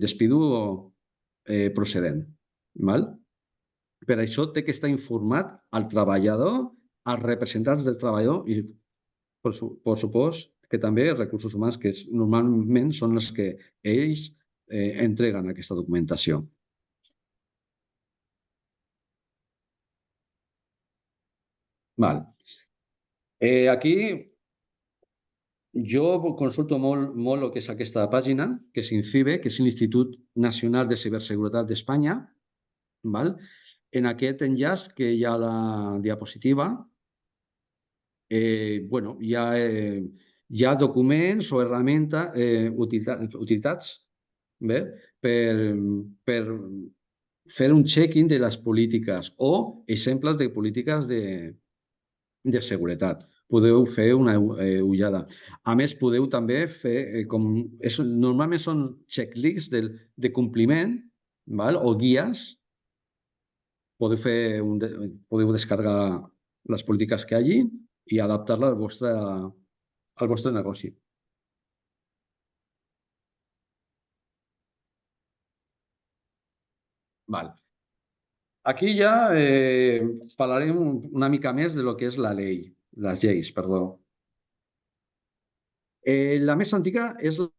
despido procedent. Val? Per això té que estar informat al treballador, als representants del treballador i, per supost, que també els recursos humans, que normalment són els que ells entreguen aquesta documentació. Val. Aquí jo consulto molt el que és aquesta pàgina, que és INCIBE, que és l'Institut Nacional de Ciberseguretat d'Espanya. Val? En aquest enllaç que hi ha la diapositiva, bueno, hi ha documents o utilitats bé, per fer un check-in de les polítiques o exemples de polítiques de seguretat. Podeu fer una ullada. A més, podeu també fer, normalment són checklists de compliment, val? O guies. Podeu descarregar les polítiques que hi hagi i adaptar-la al vostre negoci. Val. Aquí ja parlarem una mica més de lo que és les lleis, perdó. La més antiga és el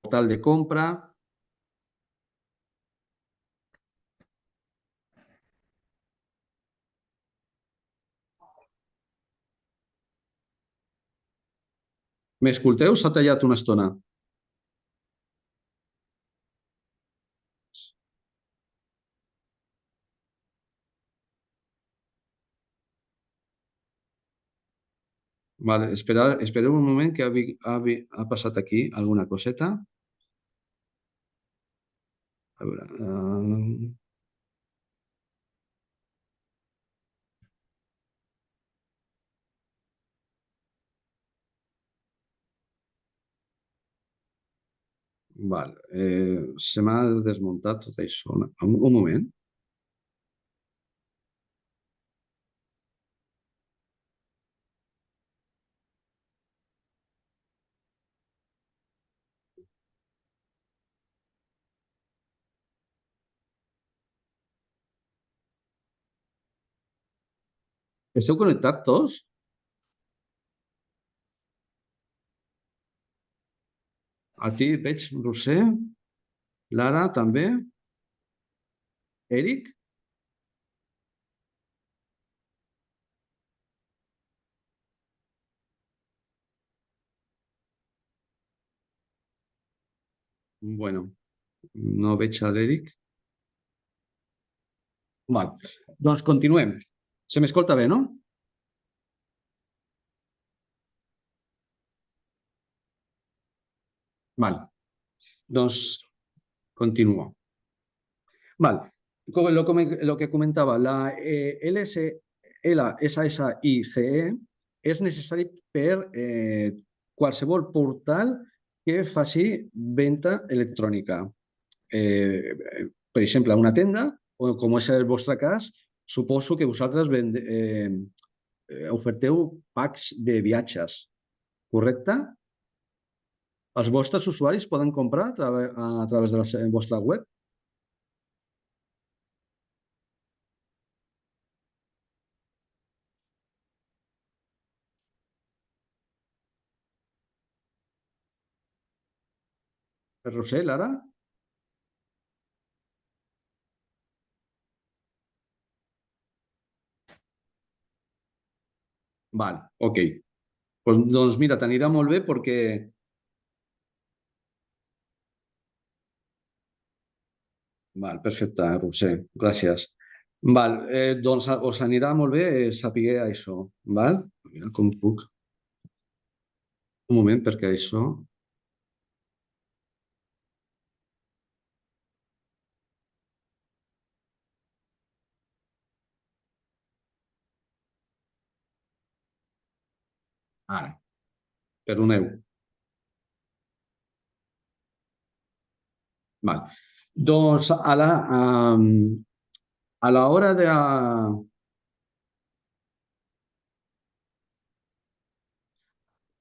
portal de compra. M'escolteu? S'ha tallat una estona. Vale, espereu un moment que ha passat aquí alguna coseta. A veure... Val. Se m'ha desmuntat tot això. Un moment. Esteu connectats tots? A ti et veig, Roser. Lara, també. Eric? Bueno, no veig a l'Eric. Val. Doncs continuem. Se m'escolta bé, no? Val. Doncs continuo. Val. Lo que comentava, la LSSICE és necessari per qualsevol portal que faci venda electrònica. per exemple, a una tenda, o com és el vostre cas, suposo que vosaltres oferteu packs de viatges, correcte? Els vostres usuaris poden comprar a través de la vostra web? Per Rossell, ara? Val, ok. Pues, doncs mira, t'anirà molt bé perquè... Val, perfecte, Roser, gràcies. Val, doncs us anirà molt bé saber això, val? Mira com puc. Un moment, perquè això... Ara, perdoneu. Val. Doncs a l'hora de...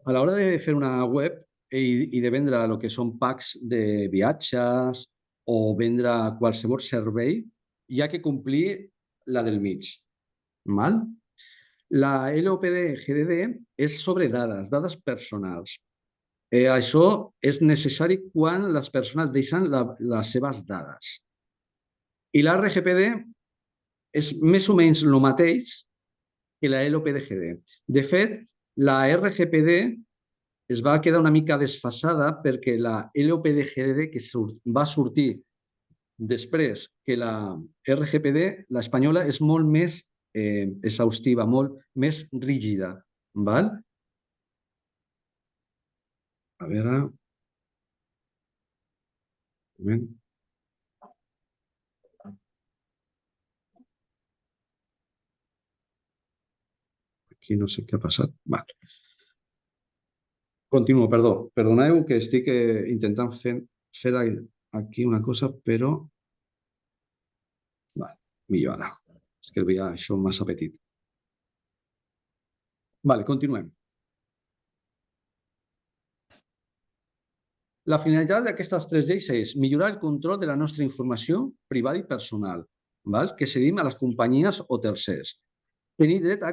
A l'hora de fer una web i de vendre el que són packs de viatges o vendre qualsevol servei, hi ha que complir la del mig. Val? La LOPD-GDD és sobre dades personals. Això és necessari quan les persones deixen les seves dades. I la RGPD és més o menys el mateix que la LOPD-GD. De fet, la RGPD es va quedar una mica desfasada perquè la LOPD-GD que va sortir després que la RGPD, l'espanyola, és molt més exhaustiva, molt més rígida. Val? A veure... Un moment. Aquí no sé què ha passat. Val. Continuo, perdó. Perdoneu que estic intentant fer aquí una cosa, però... Val, millor ara. És que veia això massa petit. Vale, continuem. La finalitat d'aquestes tres lleis és millorar el control de la nostra informació privada i personal, que cedim a les companyies o tercers. Tenir dret a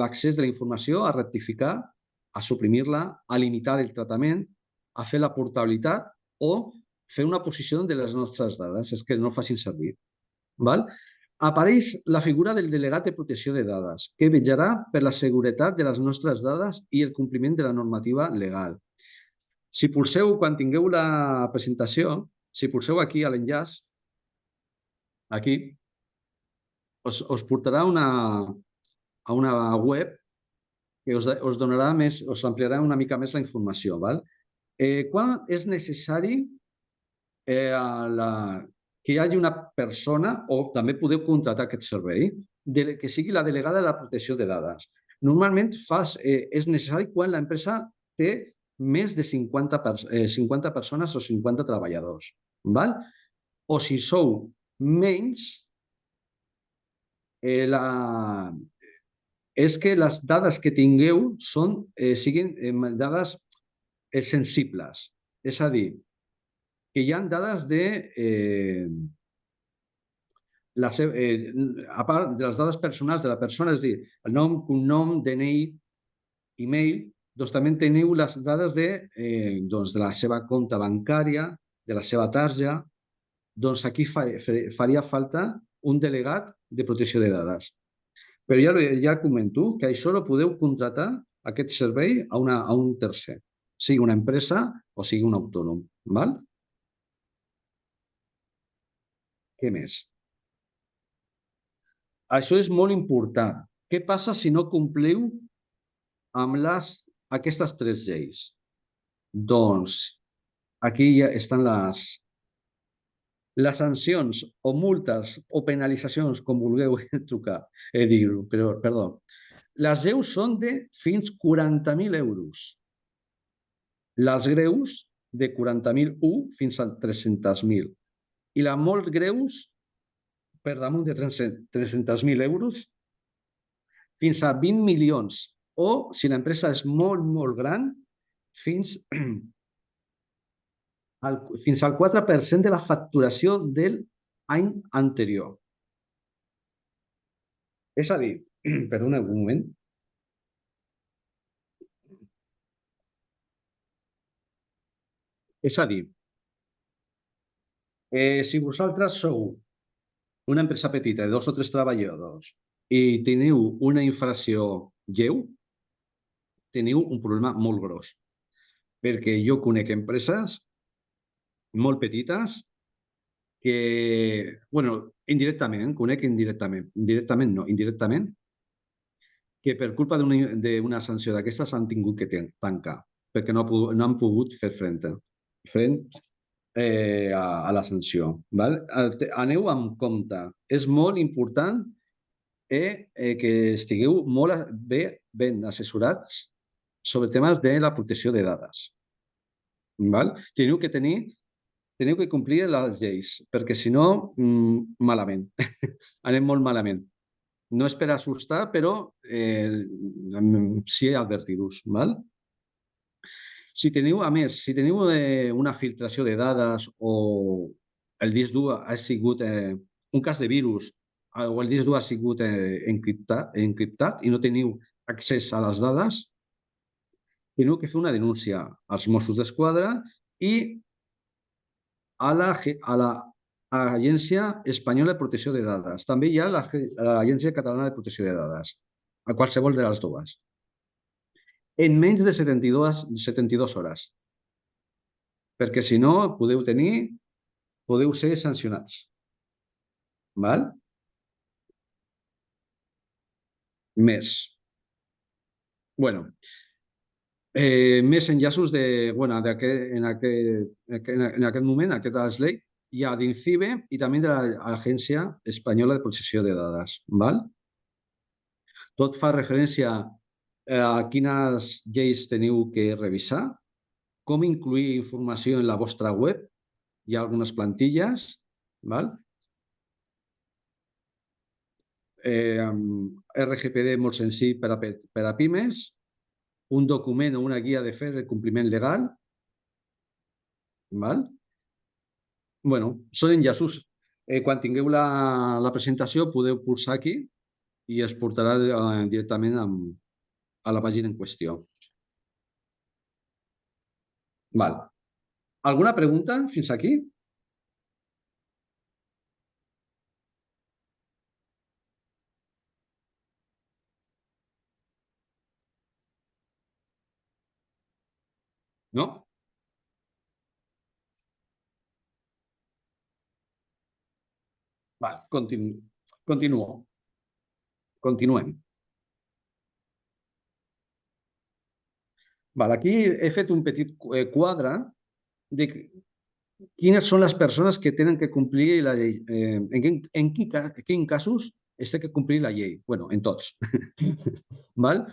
l'accés de la informació, a rectificar, a suprimir-la, a limitar el tractament, a fer la portabilitat o fer una posició de les nostres dades, és que no facin servir. Apareix la figura del delegat de protecció de dades, que vetllarà per la seguretat de les nostres dades i el compliment de la normativa legal. Si pulseu, quan tingueu la presentació, si pulseu aquí a l'enllaç, aquí, us portarà a una web que us donarà més, us ampliarà una mica més la informació. Quan és necessari que hi hagi una persona, o també podeu contractar aquest servei, que sigui la delegada de la protecció de dades. Normalment és necessari quan l'empresa té més de 50 persones o 50 treballadors. O si sou menys, és que les dades que tingueu siguin dades sensibles. És a dir, que hi ha dades a part de les dades personals de la persona, és a dir, el nom, cognom, DNI, e-mail, doncs també teniu les dades de la seva compte bancària, de la seva tarja. Doncs aquí faria falta un delegat de protecció de dades. Però ja comento que això lo podeu contractar, aquest servei, a un tercer, sigui una empresa o sigui un autònom. Què més? Això és molt important. Què passa si no compliu amb aquestes tres lleis? Doncs aquí ja estan les sancions o multes o penalitzacions, com vulgueu dir-ho, però, perdó. Les lleus són de fins 40.000 euros. Les greus, de 40.001 fins a 300.000. i la molt greus per damunt de 300.000 euros fins a 20 milions o, si l'empresa és molt, molt gran, fins fins al 4% de la facturació del any anterior. És a dir, perdona un moment, és a dir, si vosaltres sou una empresa petita de 2 o 3 treballadors i teniu una inflació lleu, teniu un problema molt gros. Perquè jo conec empreses molt petites que, bueno, indirectament, conec indirectament no, indirectament, que per culpa d'una sanció d'aquestes han tingut que tancar, perquè no han pogut fer front a la sanció. Val? Aneu amb compte. És molt important que estigueu molt ben assessorats sobre temes de la protecció de dades. Val? Teniu que complir les lleis, perquè si no, malament. Anem molt malament. No és per assustar, però sí advertir-vos. Si teniu, a més, una filtració de dades o el disc dur ha sigut un cas de virus o el disc dur ha sigut encriptat i no teniu accés a les dades, teniu que fer una denúncia als Mossos d'Esquadra i a l'Agència Espanyola de Protecció de Dades. També hi ha l'Agència Catalana de Protecció de Dades, a qualsevol de les dues. En menys de 72 hores. Perquè si no, podeu ser sancionats. Val? Més. Bueno, més enllaços en aquest moment, aquest slide, hi ha d'INCIBE i també de l'Agència Espanyola de Protecció de Dades. Val? Tot fa referència a quines lleis teniu que revisar, com incluir informació en la vostra web, hi ha algunes plantilles, val? RGPD molt senzill per a pimes, un document o una guia de fer el compliment legal, val? Bueno, són enllaços. Quan tingueu la presentació podeu pulsar aquí i es portarà directament a la pàgina en qüestió. Val. Alguna pregunta fins aquí? No? Val, continuo. Continuem. Val, aquí he fet un petit quadre de quines són les persones que tenen que complir la llei. En quin casos es té que complir la llei? Bueno, en tots. Val?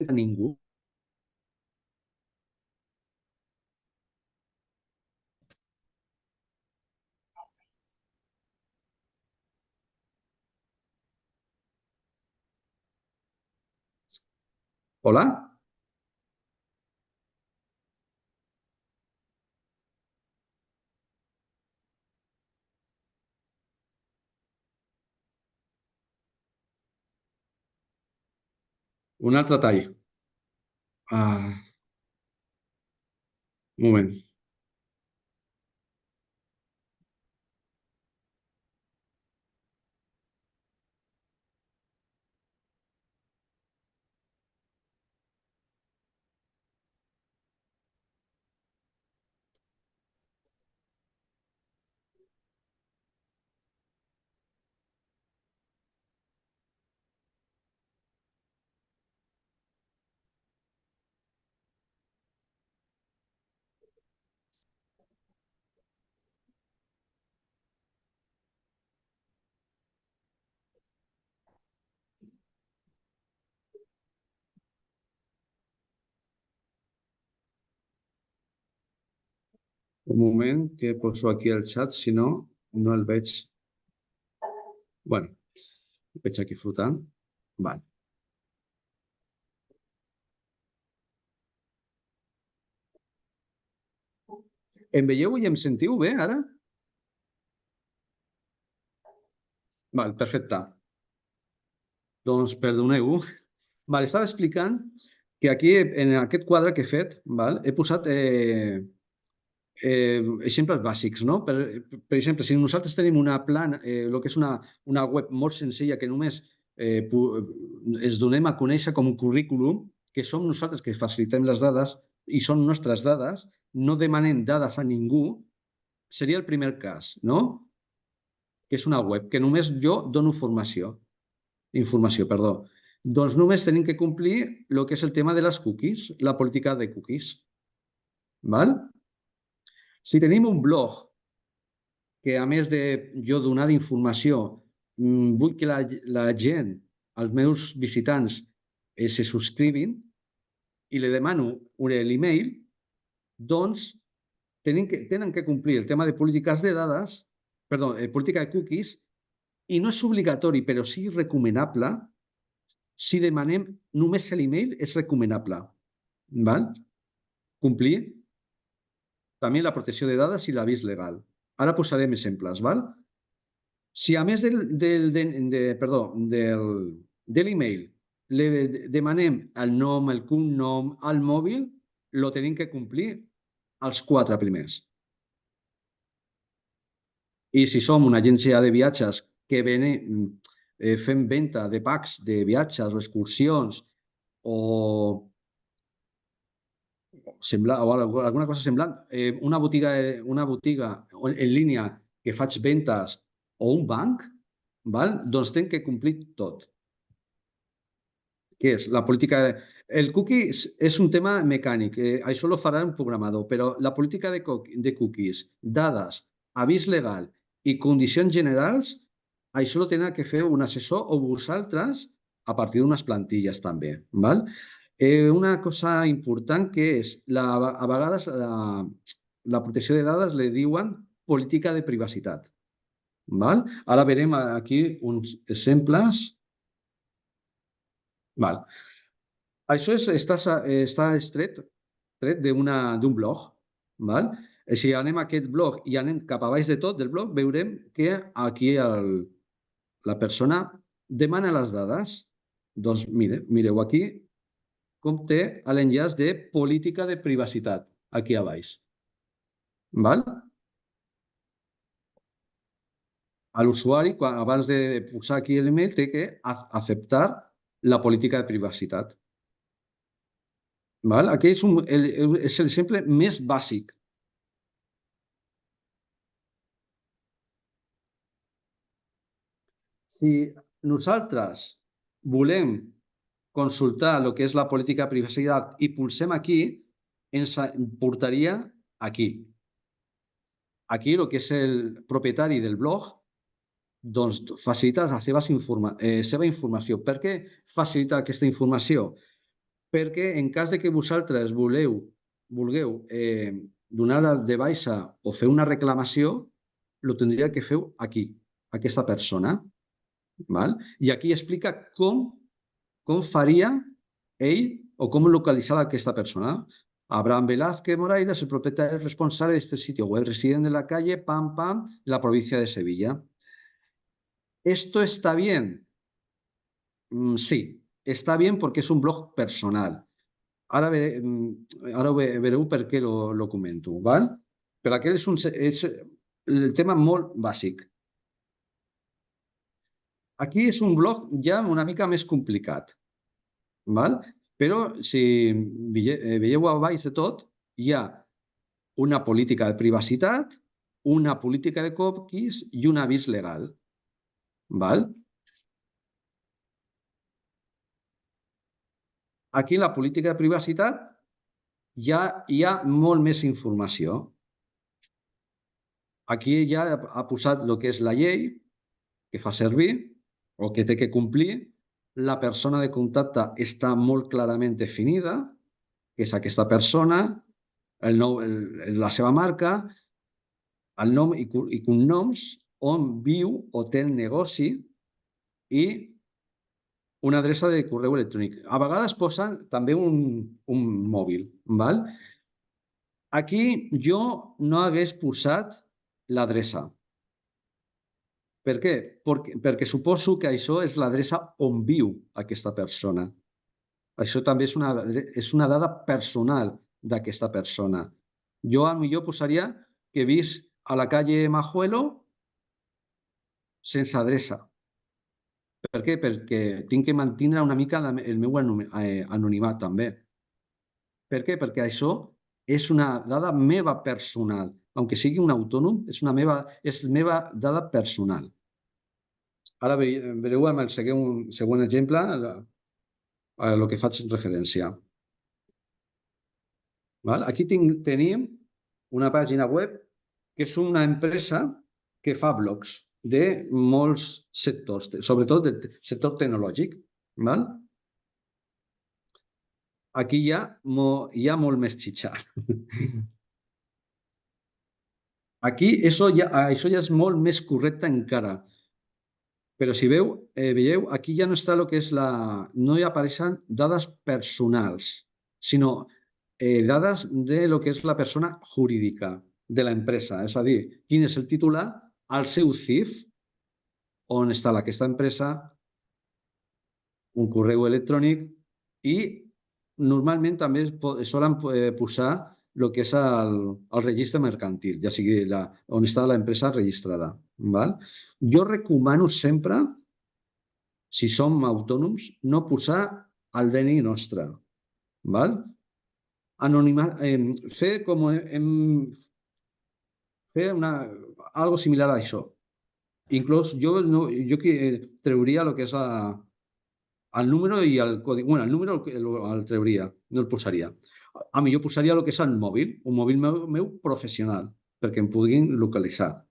Ningú. Hola? Un altre tall. Un moment. Un moment que poso aquí el xat, si no, no el veig. Bueno, el veig aquí flotant. Vale. Em veieu i em sentiu bé, ara? Val, perfecte. Doncs perdoneu. Vale, estava explicant que aquí, en aquest quadre que he fet, he posat exemples bàsics, no? Per exemple, si nosaltres tenim una plana, el que és una web molt senzilla que només ens donem a conèixer com un currículum, que som nosaltres que facilitem les dades i són nostres dades, no demanem dades a ningú, seria el primer cas, no? Que és una web, que només jo dono informació, perdó. Doncs només tenim que complir el que és el tema de les cookies, la política de cookies. Val? Si tenim un blog que, a més de jo donar informació, vull que la gent, els meus visitants, se subscrivin i li demano l'email, doncs tenen que complir el tema de polítiques de dades, perdó, política de cookies, i no és obligatori, però sí recomanable. Si demanem només l'email, és recomanable. Val? Complir també la protecció de dades i l'avís legal. Ara posarem exemples. Val? Si a més de l'email li demanem el nom, el cognom, el mòbil, lo tenim que complir els 4 primers. I si som una agència de viatges que fem venda de packs de viatges o excursions o alguna cosa semblant, una botiga en línia que faig ventes o un banc, doncs tem que complir tot. Què és? La política... El cookie és un tema mecànic, això ho farà un programador, però la política de cookies, dades, avís legal i condicions generals, això ho tenen que fer un assessor o vosaltres a partir d'unes plantilles també. Una cosa important que és, a vegades la protecció de dades li diuen política de privacitat. Ara veurem aquí uns exemples. Això està extret d'un blog. Si anem a aquest blog i anem cap a baix de tot del blog, veurem que aquí la persona demana les dades. Doncs mireu aquí com té l'enllaç de política de privacitat, aquí a baix. L'usuari, abans de posar aquí l'email, té que acceptar la política de privacitat. Aquest és l'exemple més bàsic. Si nosaltres volem consultar el que és la política de privacitat i pulsem aquí, ens portaria aquí. Aquí, el que és el propietari del blog, doncs facilita la seva informació. Per què facilita aquesta informació? Perquè en cas que vosaltres vulgueu donar de baixa o fer una reclamació, ho tindria que fer aquí, aquesta persona. I aquí explica com faria ell o com localitzar aquesta persona. Abraham Velázquez Morales, el propietario responsable de este sitio web, residente en la calle Pam Pam, en la provincia de Sevilla. ¿Esto está bien? Sí, está bien porque es un blog personal. Ara vereu per què lo comento. Però aquest és el tema molt bàsic. Aquí és un blog ja una mica més complicat. Però si veieu a baix de tot, hi ha una política de privacitat, una política de cookies i un avís legal. Aquí, la política de privacitat, ja hi ha molt més informació. Aquí ja ha posat el que és la llei que fa servir o que té que complir. La persona de contacte està molt clarament definida, que és aquesta persona, la seva marca, el nom i cognoms, on viu o té el negoci i una adreça de correu electrònic. A vegades posen també un mòbil. Val? Aquí jo no hagués posat l'adreça. Per què? Perquè suposo que això és l'adreça on viu aquesta persona. Això també és una dada personal d'aquesta persona. Jo potser posaria que visc a la calle Majuelo sense adreça. Per què? Perquè tinc que mantenir una mica el meu anonimat també. Per què? Perquè això és una dada meva personal. Aunque sigui un autònom, és meva dada personal. Ara veureu amb el següent exemple a el que faig referència. Aquí tenim una pàgina web que és una empresa que fa blogs de molts sectors, sobretot del sector tecnològic. Aquí hi ha molt més xitxa. Aquí això ja és molt més correcte encara. Però si veieu, aquí ja no està el que és no hi apareixen dades personals, sinó dades de lo que és la persona jurídica de l'empresa. És a dir, quin és el titular, el seu CIF, on està aquesta empresa, un correu electrònic i normalment també solen posar el que és el registre mercantil, ja sigui on està l'empresa registrada. Jo recomano sempre, si som autònoms, no posar el DNI nostre. Fer com fer algo similar a això. Inclús jo trauria el que és el número i el codi. Bueno, el número el trauria, no el posaria. A mi jo posaria el que és el mòbil, un mòbil meu professional, perquè em puguin localitzar.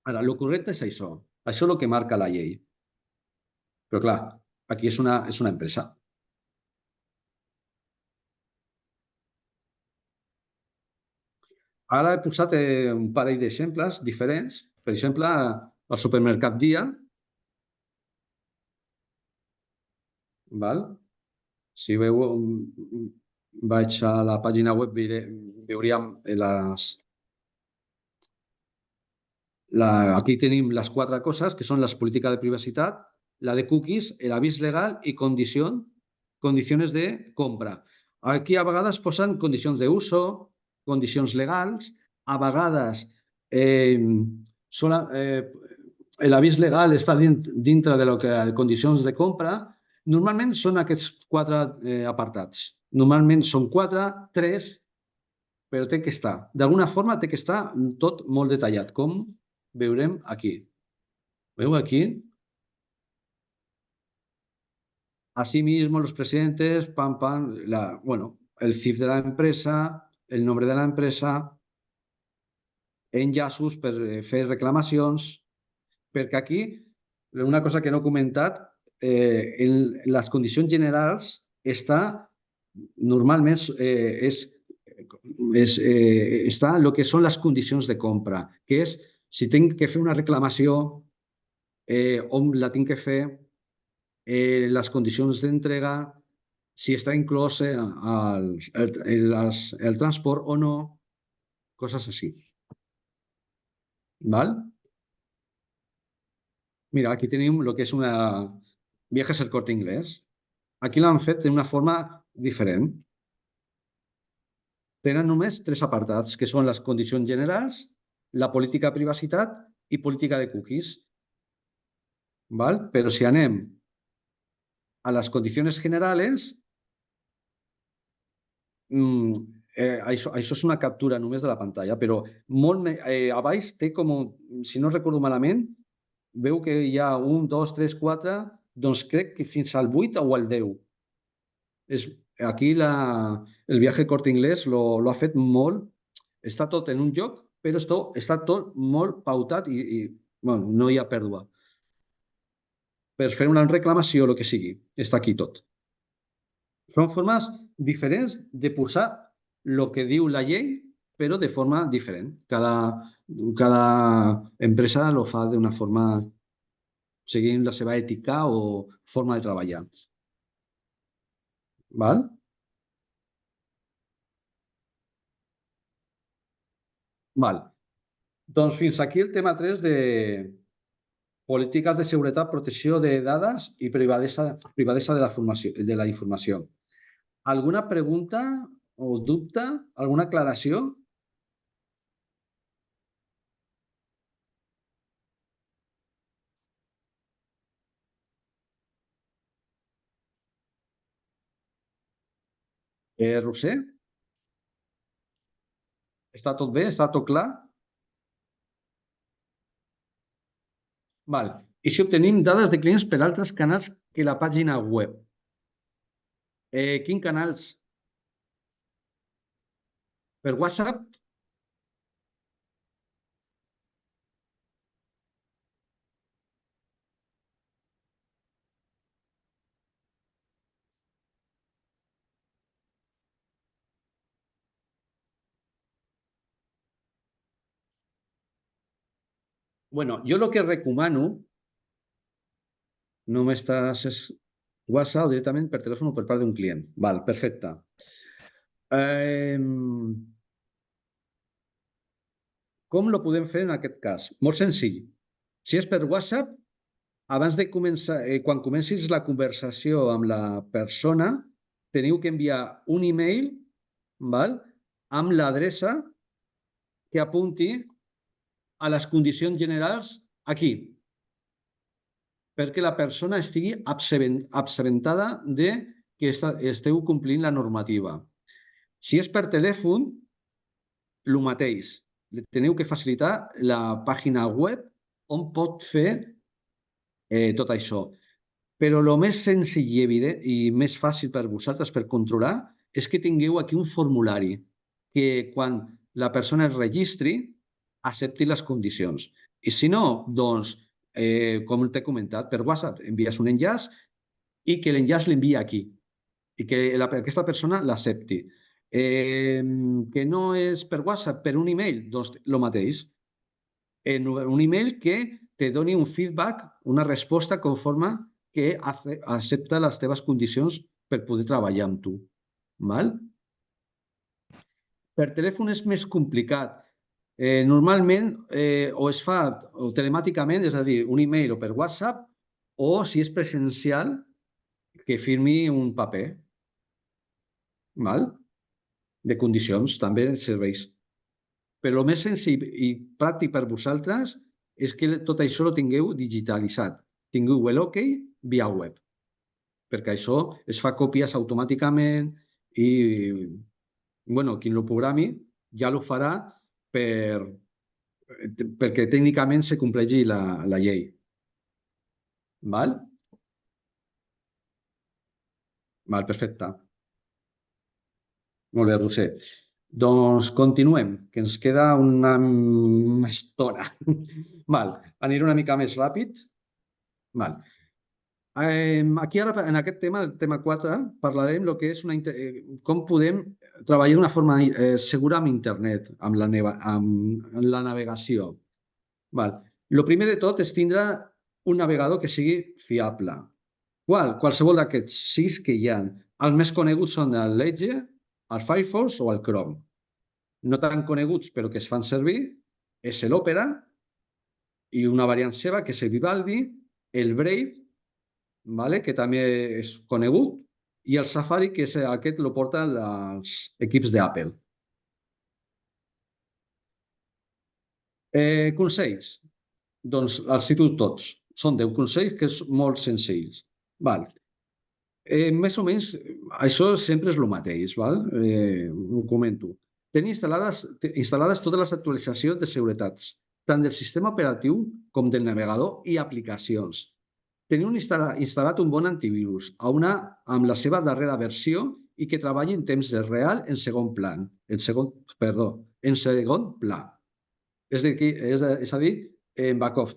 Ara, el correcte és això. Això és el que marca la llei. Però, clar, aquí és una empresa. Ara he posat un parell d'exemples diferents. Per exemple, el supermercat Dia. Si vaig a la pàgina web, veuríem aquí tenim les 4 coses, que són les polítiques de privacitat, la de cookies, l'avís legal i condicions de compra. Aquí a vegades posen condicions d'uso, condicions legals, a vegades l'avís legal està dintre de condicions de compra. Normalment són aquests 4 apartats. Normalment són 4, 3, però té que estar. D'alguna forma té que estar tot molt detallat, com veurem aquí. Veu aquí? Asimismo, los presidentes, el CIF de la empresa, el nombre de la empresa, enllaços per fer reclamacions, perquè aquí, una cosa que no he comentat, en les condicions generals normalment està el que són les condicions de compra, que és si tinc que fer una reclamació, on la tinc que fer, les condicions d'entrega, si està inclòs el transport o no, coses així. Mira, aquí tenim el que és Viajes El Corte Inglés. Aquí l'han fet d'una forma diferent. Tenen només 3 apartats, que són les condicions generals, la política de privacitat i política de cookies. Però si anem a les condicions generals, això és una captura només de la pantalla, però a baix té com, si no recordo malament, veu que hi ha 1, 2, 3, 4, doncs crec que fins al 8 o al 10. Aquí el Viaje Corte Inglés lo ha fet molt, està tot en un lloc, però està tot molt pautat i no hi ha pèrdua. Per fer una reclamació o el que sigui, està aquí tot. Són formes diferents de posar el que diu la llei però de forma diferent. Cada empresa lo fa d'una forma seguint la seva ètica o forma de treballar. Val? Val. Doncs fins aquí el tema 3 de polítiques de seguretat, protecció de dades i privadesa de la informació. Alguna pregunta o dubte? Alguna aclaració? Roser? Està tot bé? Està tot clar? Val. I si obtenim dades de clients per altres canals que la pàgina web? Quins canals? Per WhatsApp? Bueno, jo el que recomano, no m'estàs... WhatsApp directament per telèfon o per part d'un client. Val, perfecte. Com lo podem fer en aquest cas? Molt senzill. Si és per WhatsApp, abans de començar, quan comencis la conversació amb la persona, teniu que enviar un email, val? Amb l'adreça que apunti a les condicions generals aquí, perquè la persona estigui assabentada de que esteu complint la normativa. Si és per telèfon, el mateix. Teniu que facilitar la pàgina web on pot fer tot això. Però el més senzill i evident i més fàcil per vosaltres per controlar és que tingueu aquí un formulari que quan la persona es registri accepti les condicions. I si no, doncs, com t'he comentat, per WhatsApp envies un enllaç i que l'enllaç l'envia aquí i que aquesta persona l'accepti. Que no és per WhatsApp, per un email, doncs el mateix. En un email que te doni un feedback, una resposta conforme que accepta les teves condicions per poder treballar amb tu. Val? Per telèfon és més complicat. Normalment o es fa o telemàticament, és a dir, un email o per WhatsApp, o si és presencial, que firmi un paper. Val? De condicions, també serveix. Però el més senzill i pràctic per vosaltres és que tot això ho tingueu digitalitzat. Tingueu l'OK via web, perquè això es fa còpies automàticament i, bueno, qui el programi ja ho farà perquè tècnicament se compleixi la llei. Val? Val, perfecte. Molt bé, Roser. Doncs continuem, que ens queda una estona. Val, aniré una mica més ràpid. Val. Aquí ara, en aquest tema, el tema 4, parlarem del que és com podem treballar d'una forma segura amb internet, amb la navegació. Val. El primer de tot és tindre un navegador que sigui fiable. Qualsevol d'aquests 6 que hi ha. Els més coneguts són l'Edge, el Firefox o el Chrome. No tan coneguts, però que es fan servir, és l'Opera i una variant seva, que és el Vivaldi, el Brave, que també és conegut, i el Safari, que aquest el porten els equips d'Apple. Consells. Doncs els cito tots. Són 10 consells que són molt senzills. Més o menys, això sempre és el mateix, ho comento. Tenir instal·lades totes les actualitzacions de seguretat, tant del sistema operatiu com del navegador i aplicacions. Tenir instal·lat un bon antivirus, amb la seva darrera versió i que treballi en temps real en segon pla. És a dir, en back-off,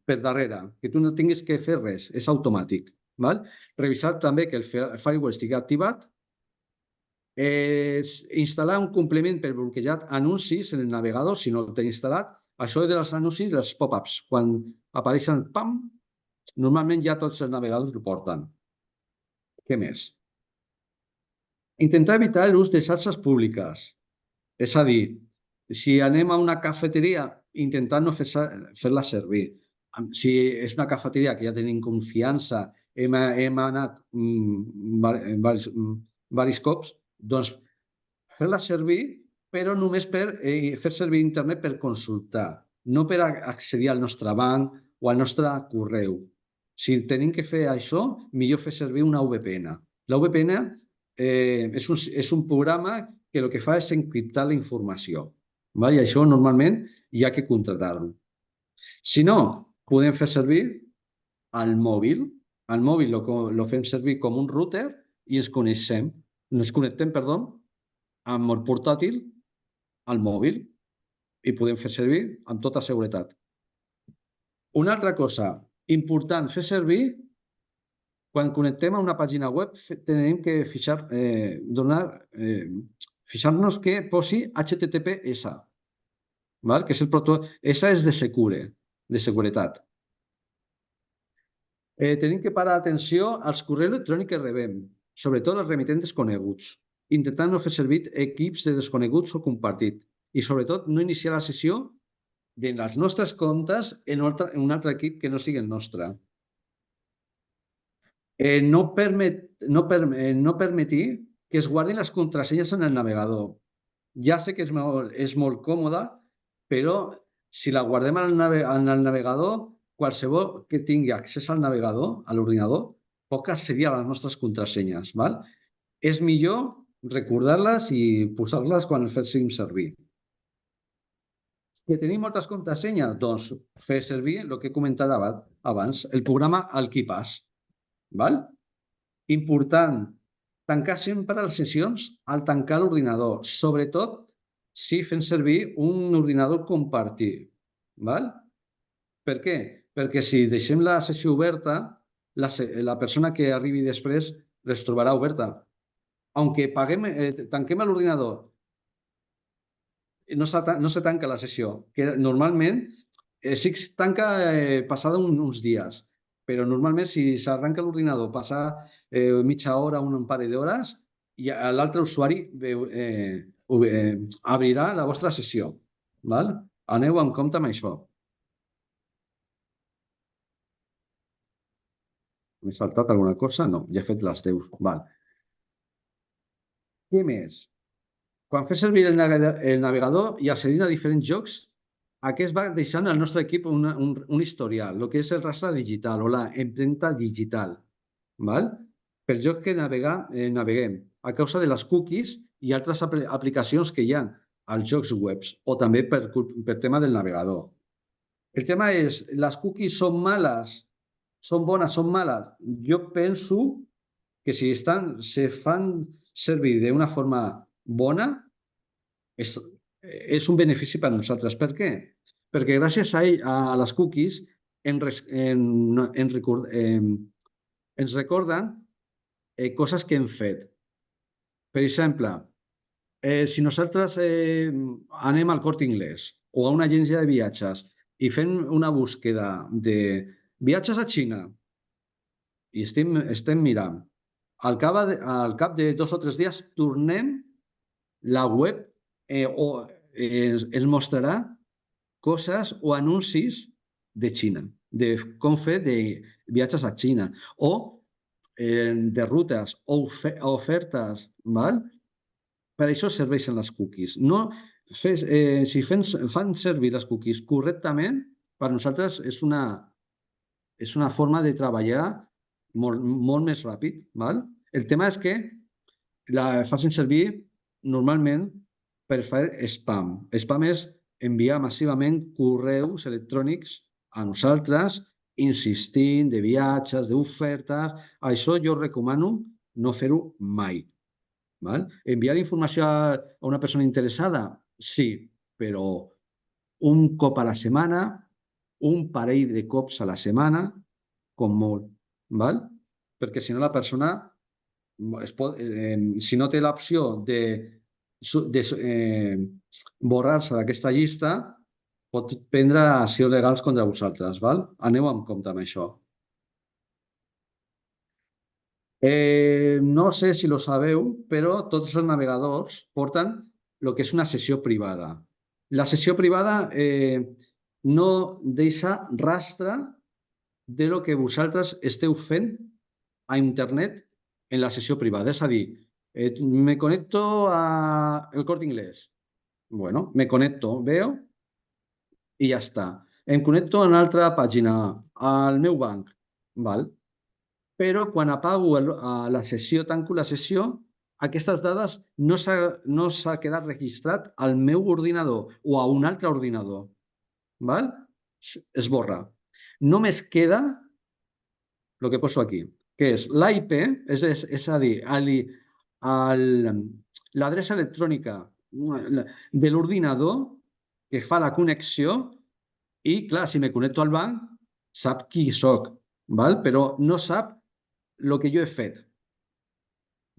per darrere, que tu no tinguis que fer res, és automàtic. Revisar també que el firewall estigui activat Instal·lar un complement per bloquejar anuncis en el navegador, si no el té instal·lat. Això dels anuncis, dels pop-ups, quan apareixen, pam, normalment ja tots els navegadors ho porten. Què més? Intentar evitar l'ús de xarxes públiques. És a dir, si anem a una cafeteria, intentar no fer-la servir. Si és una cafeteria que ja tenim confiança, hem anat diversos cops, doncs fer-la servir, però només per fer servir internet per consultar, no per accedir al nostre banc o al nostre correu. Si tenim que fer això, millor fer servir una VPN. La VPN és un programa que el que fa és encriptar la informació. I això normalment hi ha que contractar-lo. Si no, podem fer servir el mòbil. El mòbil el fem servir com un router i ens connectem, amb el portàtil al mòbil i podem fer servir amb tota seguretat. Una altra cosa important, fer servir, quan connectem a una pàgina web, tenim que fixar-nos que posi HTTPS, que és el protocol. S és de seguretat. Tenim que parar atenció als correus electrònics que rebem, sobretot els remitents desconeguts, intentant no fer servir equips de desconeguts o compartit i, sobretot, no iniciar la sessió de les nostres comptes en un altre equip que no sigui el nostre. No permetir que es guardin les contrasenyes en el navegador. Ja sé que és molt còmode, però si la guardem en el navegador, qualsevol que tingui accés al navegador, a l'ordinador, pot accedir a les nostres contrasenyes. És millor recordar-les i posar-les quan les fem servir. Que tenim moltes contrasenyes? Doncs fer servir el que he comentat abans, el programa AlkiPass. Important, tancar sempre les sessions al tancar l'ordinador, sobretot si fem servir un ordinador compartit. Per què? Perquè si deixem la sessió oberta, la persona que arribi després les trobarà oberta. Aunque tanquem l'ordinador, no se tanca la sessió, que normalment sí que es tanca passada uns dies, però normalment si s'arranca l'ordinador passa mitja hora, un parell d'hores, i l'altre usuari obrirà la vostra sessió. Aneu en compte amb això. M'he saltat alguna cosa? No, ja he fet les 10. Què més? Quan fes servir el navegador i accedint a diferents jocs, aquest va deixant al nostre equip un historial, el que és el rastre digital o l'empremta digital, pel joc que naveguem, a causa de les cookies i altres aplicacions que hi ha als jocs webs o també per tema del navegador. El tema és, les cookies són males? Són bones, són males? Jo penso que si se fan servir d'una forma bona, és un benefici per a nosaltres. Per què? Perquè gràcies a les cookies ens recorden coses que hem fet. Per exemple, si nosaltres anem al Corte Inglés o a una agència de viatges i fem una búsqueda de viatges a Xina i estem mirant, al cap de 2 o 3 dies tornem, la web ens mostrarà coses o anuncis de Xina, de com fer de viatges a Xina o de rutes o ofertes. Per això serveixen les cookies. Si fan servir les cookies correctament, per nosaltres és una forma de treballar molt més ràpid. El tema és que la facin servir normalment per fer spam. Spam és enviar massivament correus electrònics a nosaltres, insistint de viatges, d'ofertes. Això jo recomano no fer-ho mai. Enviar informació a una persona interessada? Sí, però un cop a la setmana, un parell de cops a la setmana, com molt. Perquè si no la persona si no té l'opció de borrar-se d'aquesta llista, pot prendre accions legals contra vosaltres. Val? Aneu amb compte amb això. No sé si lo sabeu, però tots els navegadors porten el que és una sessió privada. La sessió privada no deixa rastre de lo que vosaltres esteu fent a internet en la sessió privada. És a dir, me conecto al Corte Inglés. Bueno, me conecto, veo i ja està. Em connecto a una altra pàgina, al meu banc. Val? Però quan apago la sessió, tanco la sessió, aquestes dades no s'ha quedat registrat al meu ordinador o a un altre ordinador. Val? Esborra. Només queda el que poso aquí, que és l'IP, és a dir, l'adreça electrònica de l'ordinador que fa la connexió i, clar, si me connecto al banc, sap qui soc, val? Però no sap el que jo he fet.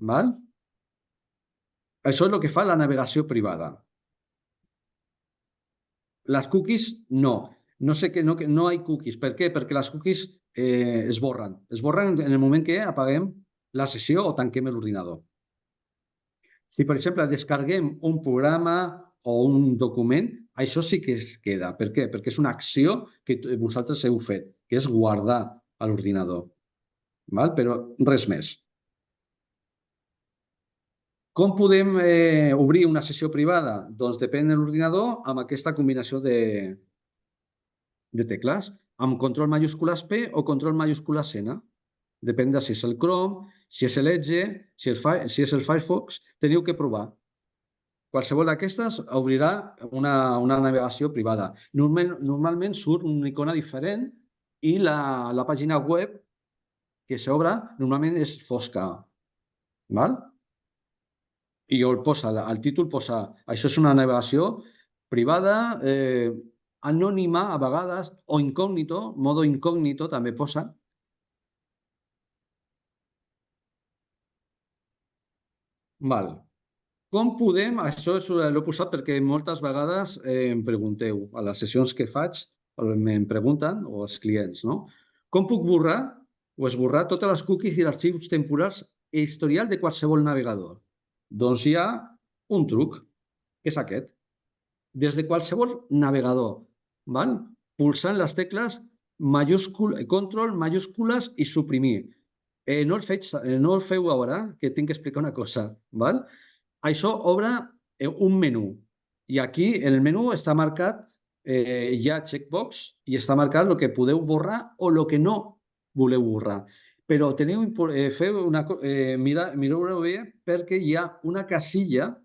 Val? Això és el que fa la navegació privada. Les cookies, no. No sé que no hi ha cookies. Per què? Perquè les cookies es borren. Es borren en el moment que apaguem la sessió o tanquem l'ordinador. Si, per exemple, descarreguem un programa o un document, això sí que es queda. Per què? Perquè és una acció que vosaltres heu fet, que és guardar a l'ordinador. Però res més. Com podem obrir una sessió privada? Doncs depèn de l'ordinador amb aquesta combinació de tecles, amb control majúscules P o control majúscules N. Depèn de si és el Chrome, si és l'Edge, si és el Firefox, teniu que provar. Qualsevol d'aquestes obrirà una navegació privada. Normalment surt una icona diferent i la pàgina web que s'obre normalment és fosca. Val? I al títol posa, això és una navegació privada, anònima a vegades, o incògnito, modo incògnito també posa. Val. Com podem, això l'he posat perquè moltes vegades em pregunteu, a les sessions que faig, em pregunten, o els clients, no? Com puc borrar o esborrar totes les cookies i arxius temporals i historial de qualsevol navegador? Doncs hi ha un truc, que és aquest. Des de qualsevol navegador, pulsant les tecles control, majúscules i suprimir. No el feu ara, que tinc que explicar una cosa. Això obre un menú i aquí en el menú està marcat, hi ha checkbox i està marcat el que podeu borrar o el que no voleu borrar. Però mireu bé perquè hi ha una casilla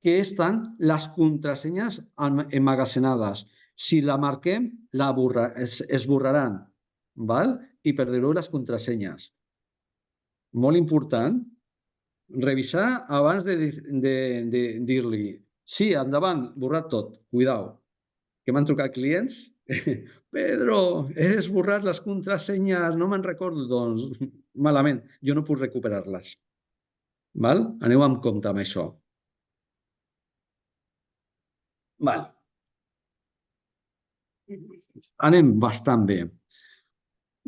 que estan les contrasenyes emmagazenades. Si la marquem, es borraran i perdreu les contrasenyes. Molt important, revisar abans de dir-li sí, endavant, borrar tot, cuidao, que m'han trucat clients. Pedro, he esborrat les contrasenyes, no me'n recordo. Doncs malament, jo no puc recuperar-les. Aneu amb compte amb això. Anem bastant bé.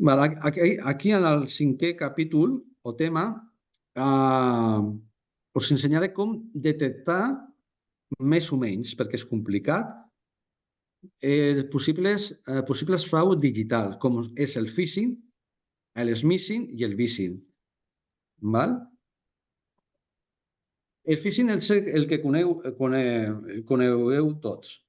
Aquí en el 5è capítol o tema us ensenyaré com detectar més o menys, perquè és complicat, possibles frau digital, com és el phishing, el smishing i el vishing. El phishing és el que conegueu tots.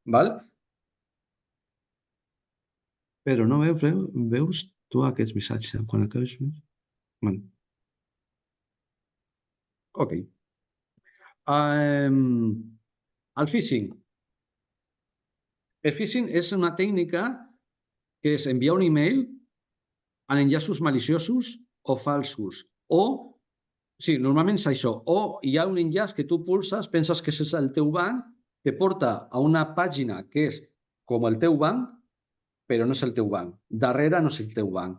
Però no veus tu aquests missatges quan acabes? Ok. El phishing. El phishing és una tècnica que és enviar un email amb enllaços maliciosos o falsos. Sí, normalment és això. O hi ha un enllaç que tu pulses, penses que és el teu banc, te porta a una pàgina que és com el teu banc, però no és el teu banc. Darrere no és el teu banc.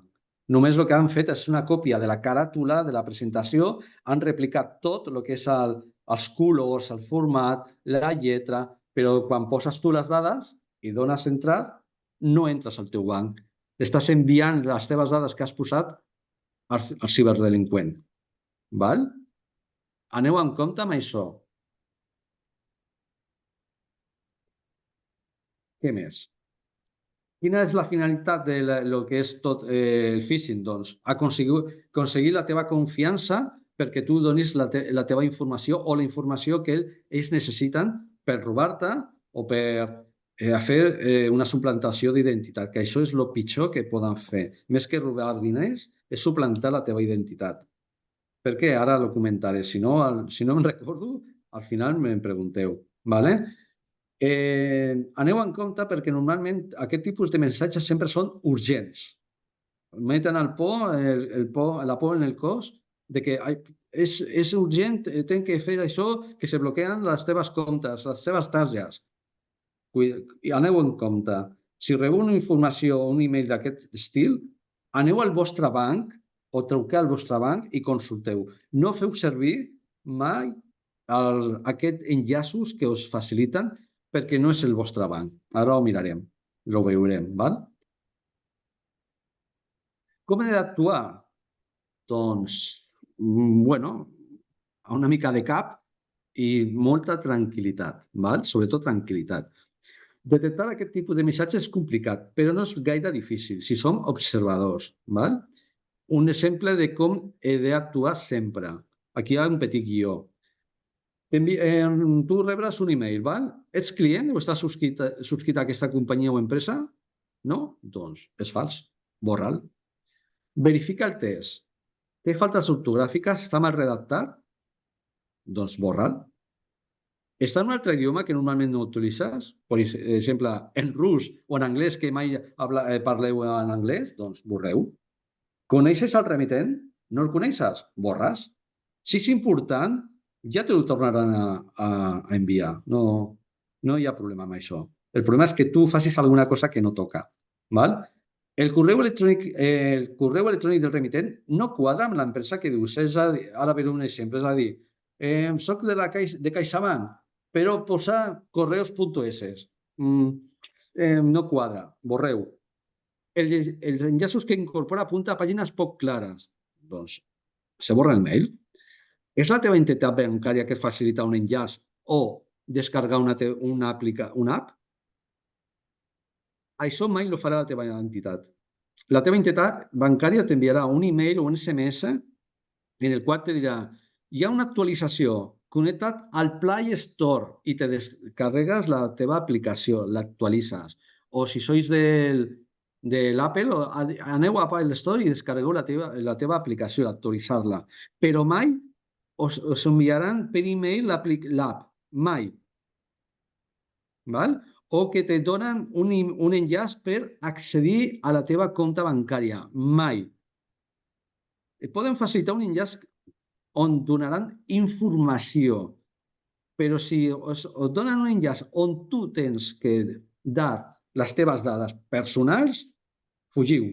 Només el que han fet és una còpia de la caràtula de la presentació, han replicat tot el que és els colors, el format, la lletra, però quan poses tu les dades i dones entrar, no entres al teu banc. Estàs enviant les teves dades que has posat al ciberdelinqüent. Val? Aneu en compte amb això. Què més? Quina és la finalitat de lo que és tot el phishing? Doncs aconseguir la teva confiança perquè tu donis la teva informació o la informació que ells necessiten per robar-te o per fer una suplantació d'identitat, que això és el pitjor que poden fer. Més que robar diners, és suplantar la teva identitat. Per què? Ara ho comentaré. Si no me'n recordo, al final me'n pregunteu. ¿Vale? Aneu en compte perquè normalment aquest tipus de missatges sempre són urgents. Meten la por en el cos de que és urgent, tens que fer això, que se bloqueen les teves comptes, les teves targes. Aneu en compte. Si rebeu una informació o un email d'aquest estil, aneu al vostre banc o truqueu al vostre banc i consulteu. No feu servir mai aquests enllaços que us faciliten perquè no és el vostre banc. Ara ho mirarem, ho veurem. Val? Com he d'actuar? Doncs, bueno, una mica de cap i molta tranquil·litat, val? Sobretot tranquil·litat. Detectar aquest tipus de missatge és complicat, però no és gaire difícil si som observadors. Val? Un exemple de com he d'actuar sempre. Aquí hi ha un petit guió. Tu rebràs un email, val? Ets client o estàs subscrit a aquesta companyia o empresa? No? Doncs és fals. Borra'l. Verifica el test. Té faltes ortogràfiques? Està mal redactat? Doncs borra'l. Està en un altre idioma que normalment no utilitzes? Per exemple, en rus o en anglès, que mai parleu en anglès? Doncs borreu. Coneixes el remitent? No el coneixes? Borres. Si és important, ja te ho tornaran a enviar. No hi ha problema amb això. El problema és que tu facis alguna cosa que no toca. Val? El correu electrònic del remitent no quadra amb l'empresa que dius. Ara veuré un exemple. És a dir, soc de CaixaBank, però posar correos.es. No quadra. Borreu. Els enllaços que incorpora apunta a pàgines poc clares. Doncs se borra el mail. És la teva entitat bancària que et facilita un enllaç o descarregar una app? Això mai no farà la teva entitat. La teva entitat bancària t'enviarà un email o un SMS en el qual te dirà hi ha una actualització, connecta't al Play Store i te descarregues la teva aplicació, l'actualitzes. O si sois de l'Apple, aneu a Apple Store i descarregueu la teva aplicació, actualitzar-la. Però mai us enviaran per email l'app. Mai. Val? O que te donen un enllaç per accedir a la teva compte bancària. Mai. Et poden facilitar un enllaç on donaran informació, però si us donen un enllaç on tu tens que dar les teves dades personals, fugiu.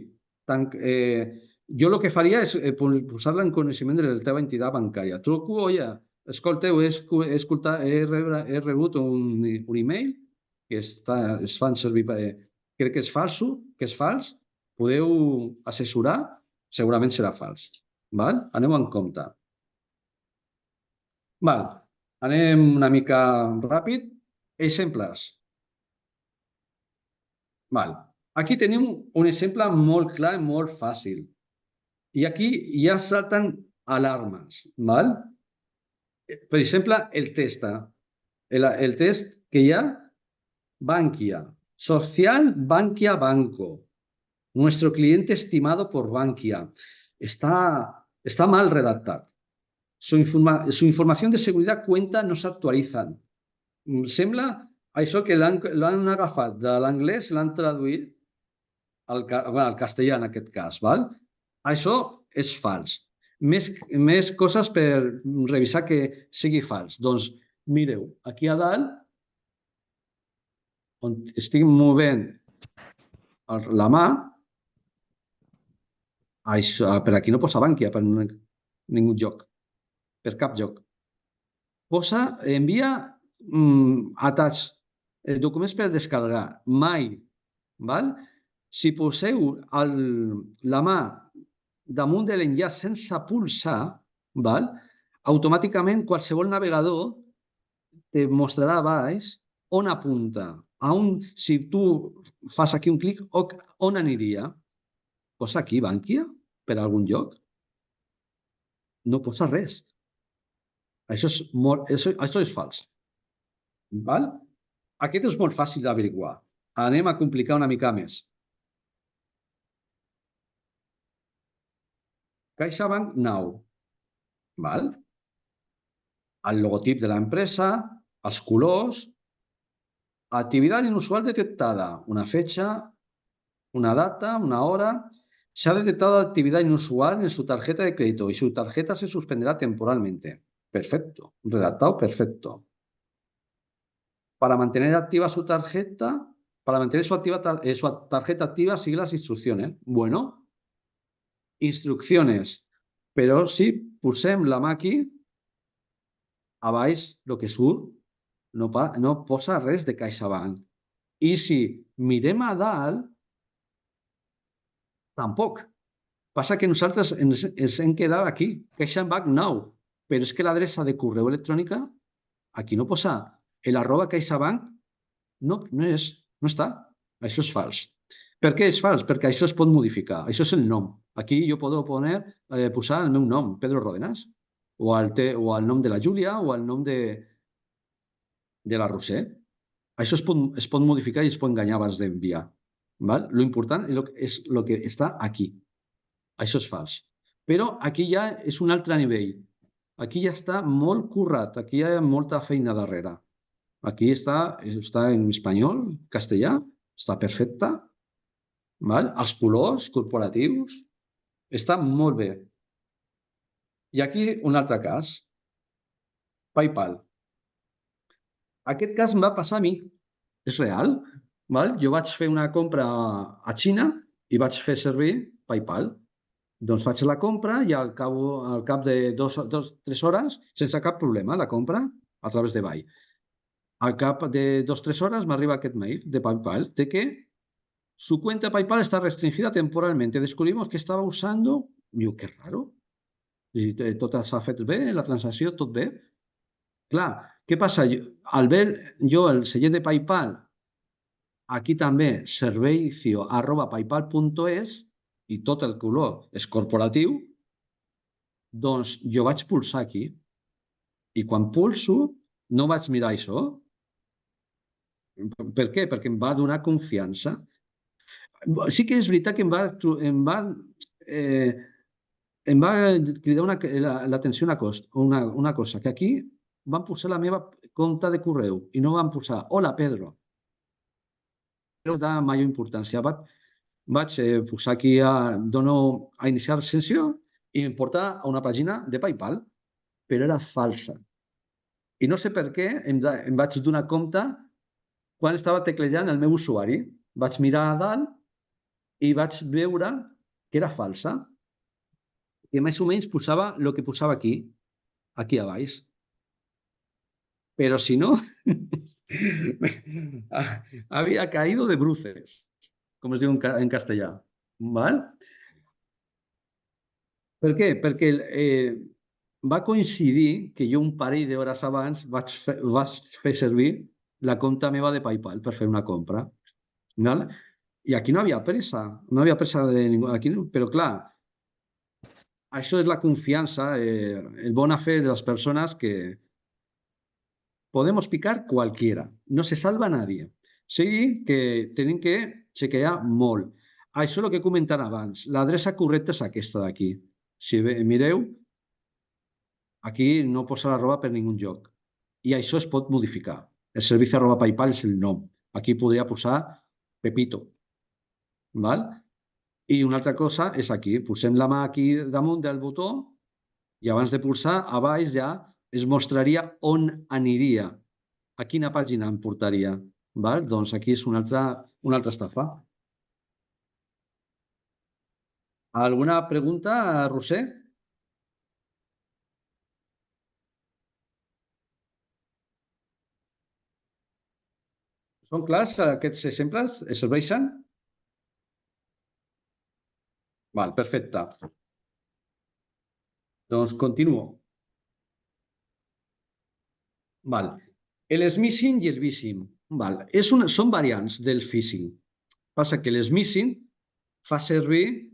Jo el que faria és posar-la en coneixement de la teva entitat bancària. Truco, oye, escolteu, he rebut un email que es fan servir, crec que és fals, podeu assessorar? Segurament serà fals. Val? Aneu en compte. Val. Anem una mica ràpid. Exemples. Val. Aquí tenim un exemple molt clar i molt fàcil. I aquí ja salten alarmes. Val? Per exemple, el test. El test que hi ha, Bankia. Social Bankia Banco. Nuestro cliente estimado por Bankia. Está mal redactat. Su información de seguridad cuenta no s'actualitzen. Sembla això que l'han agafat de l'anglès i l'han traduït al castellà en aquest cas. Val? Això és fals. Més coses per revisar que sigui fals. Doncs mireu, aquí a dalt, on estic movent la mà, Per aquí no posa Bankia per ningú lloc, per cap lloc. Posa, envia attach, documents per descarregar, mai. Val? Si poseu la mà damunt de l'enllaç sense pulsar, val? Automàticament qualsevol navegador te mostrarà a baix on apunta. Si tu fas aquí un clic, on aniria? Posa aquí Bankia per algun lloc? No posa res. Això és fals. Val? Aquest és molt fàcil d'averiguar. Anem a complicar una mica més. CaixaBank Now. Val? El logotip de l'empresa, els colors, actividad inusual detectada, una fecha, una data, una hora. Se ha detectado actividad inusual en su tarjeta de crédito y su tarjeta se suspenderá temporalmente. Perfecto. Redactado perfecto. Para mantener activa su tarjeta, para mantener su tarjeta activa, sigue las instrucciones. Bueno, instrucciones. Però si posem la mà aquí, a baix el que surt no posa res de CaixaBank. I si mirem a dalt, tampoc. Passa que nosaltres ens hem quedat aquí, CaixaBank Now, però és que l'adreça de correu electrònica aquí no posa. @CaixaBank no està. Això és fals. Per què és fals? Perquè això es pot modificar. Això és el nom. Aquí jo puc posar el meu nom, Pedro Ródenas, o el nom de la Júlia, o el nom de la Roser. Això es pot modificar i es pot enganyar abans d'enviar. L'important és el que està aquí. Això és fals. Però aquí ja és un altre nivell. Aquí ja està molt currat. Aquí hi ha molta feina darrere. Aquí està en espanyol, castellà, està perfecte. Els colors corporatius, està molt bé. I aquí un altre cas, PayPal. Aquest cas em va passar a mi, és real. Jo vaig fer una compra a Xina i vaig fer servir PayPal. Doncs faig la compra i al cap de 2-3 hores, sense cap problema, la compra a través de Buy. Al cap de 2-3 horas m'arriba aquest mail de PayPal de que su cuenta PayPal está restringida temporalmente. Descubrimos que estaba usando... Diu, que raro. I tot s'ha fet bé, la transacció, tot bé. Clar, què passa? Al ver jo el cellet de PayPal, aquí també, servicio@paypal.es, i tot el color és corporatiu, doncs jo vaig pulsar aquí. I quan pulso, no vaig mirar això. Per què? Perquè em va donar confiança. Sí que és veritat que em va cridar l'atenció una cosa, que aquí van posar la meva compte de correu i no van posar hola Pedro. No da major importància. Vaig posar aquí, dono a iniciar sessió i em porta a una pàgina de PayPal, però era falsa. I no sé per què em vaig donar compte quan estava teclejant el meu usuari. Vaig mirar a dalt i vaig veure que era falsa, que més o menys posava el que posava aquí a baix. Però si no, havia caído de bruces, com es diu en castellà. Per què? Perquè va coincidir que jo un parell d'hores abans vaig fer servir la compte meva de PayPal per fer una compra. I aquí no havia pressa, de ningú, però clar, això és la confiança, el bona fe de les persones que podemos picar cualquiera, no se salva nadie. Sí que tenim que chequear molt. Això és el que comentava abans, l'adreça correcta és aquesta d'aquí. Si mireu, aquí no posa l'arroba per ningú lloc. I això es pot modificar. El servici @PayPal és el nom. Aquí podria posar Pepito. I una altra cosa és aquí. Posem la mà aquí damunt del botó i abans de pulsar, a baix ja es mostraria on aniria. A quina pàgina em portaria. Doncs aquí és una altra estafa. Alguna pregunta, Roser? Són clars aquests exemples? Es serveixen? Val, perfecte. Doncs continuo. Val. El smishing i el vishing. Val. Són variants del phishing. Passa que l'smishing fa servir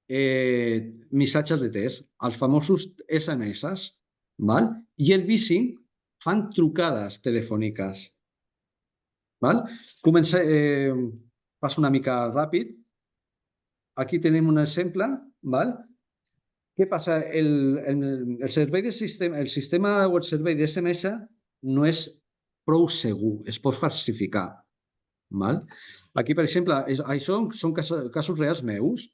missatges de text, els famosos SMS, val? I el vishing fan trucades telefòniques. Val? Passo una mica ràpid. Aquí tenim un exemple. Val? Què passa? El servei de sistema, el sistema o el servei de SMS no és prou segur, es pot falsificar. Val? Aquí, per exemple, això són casos reals meus.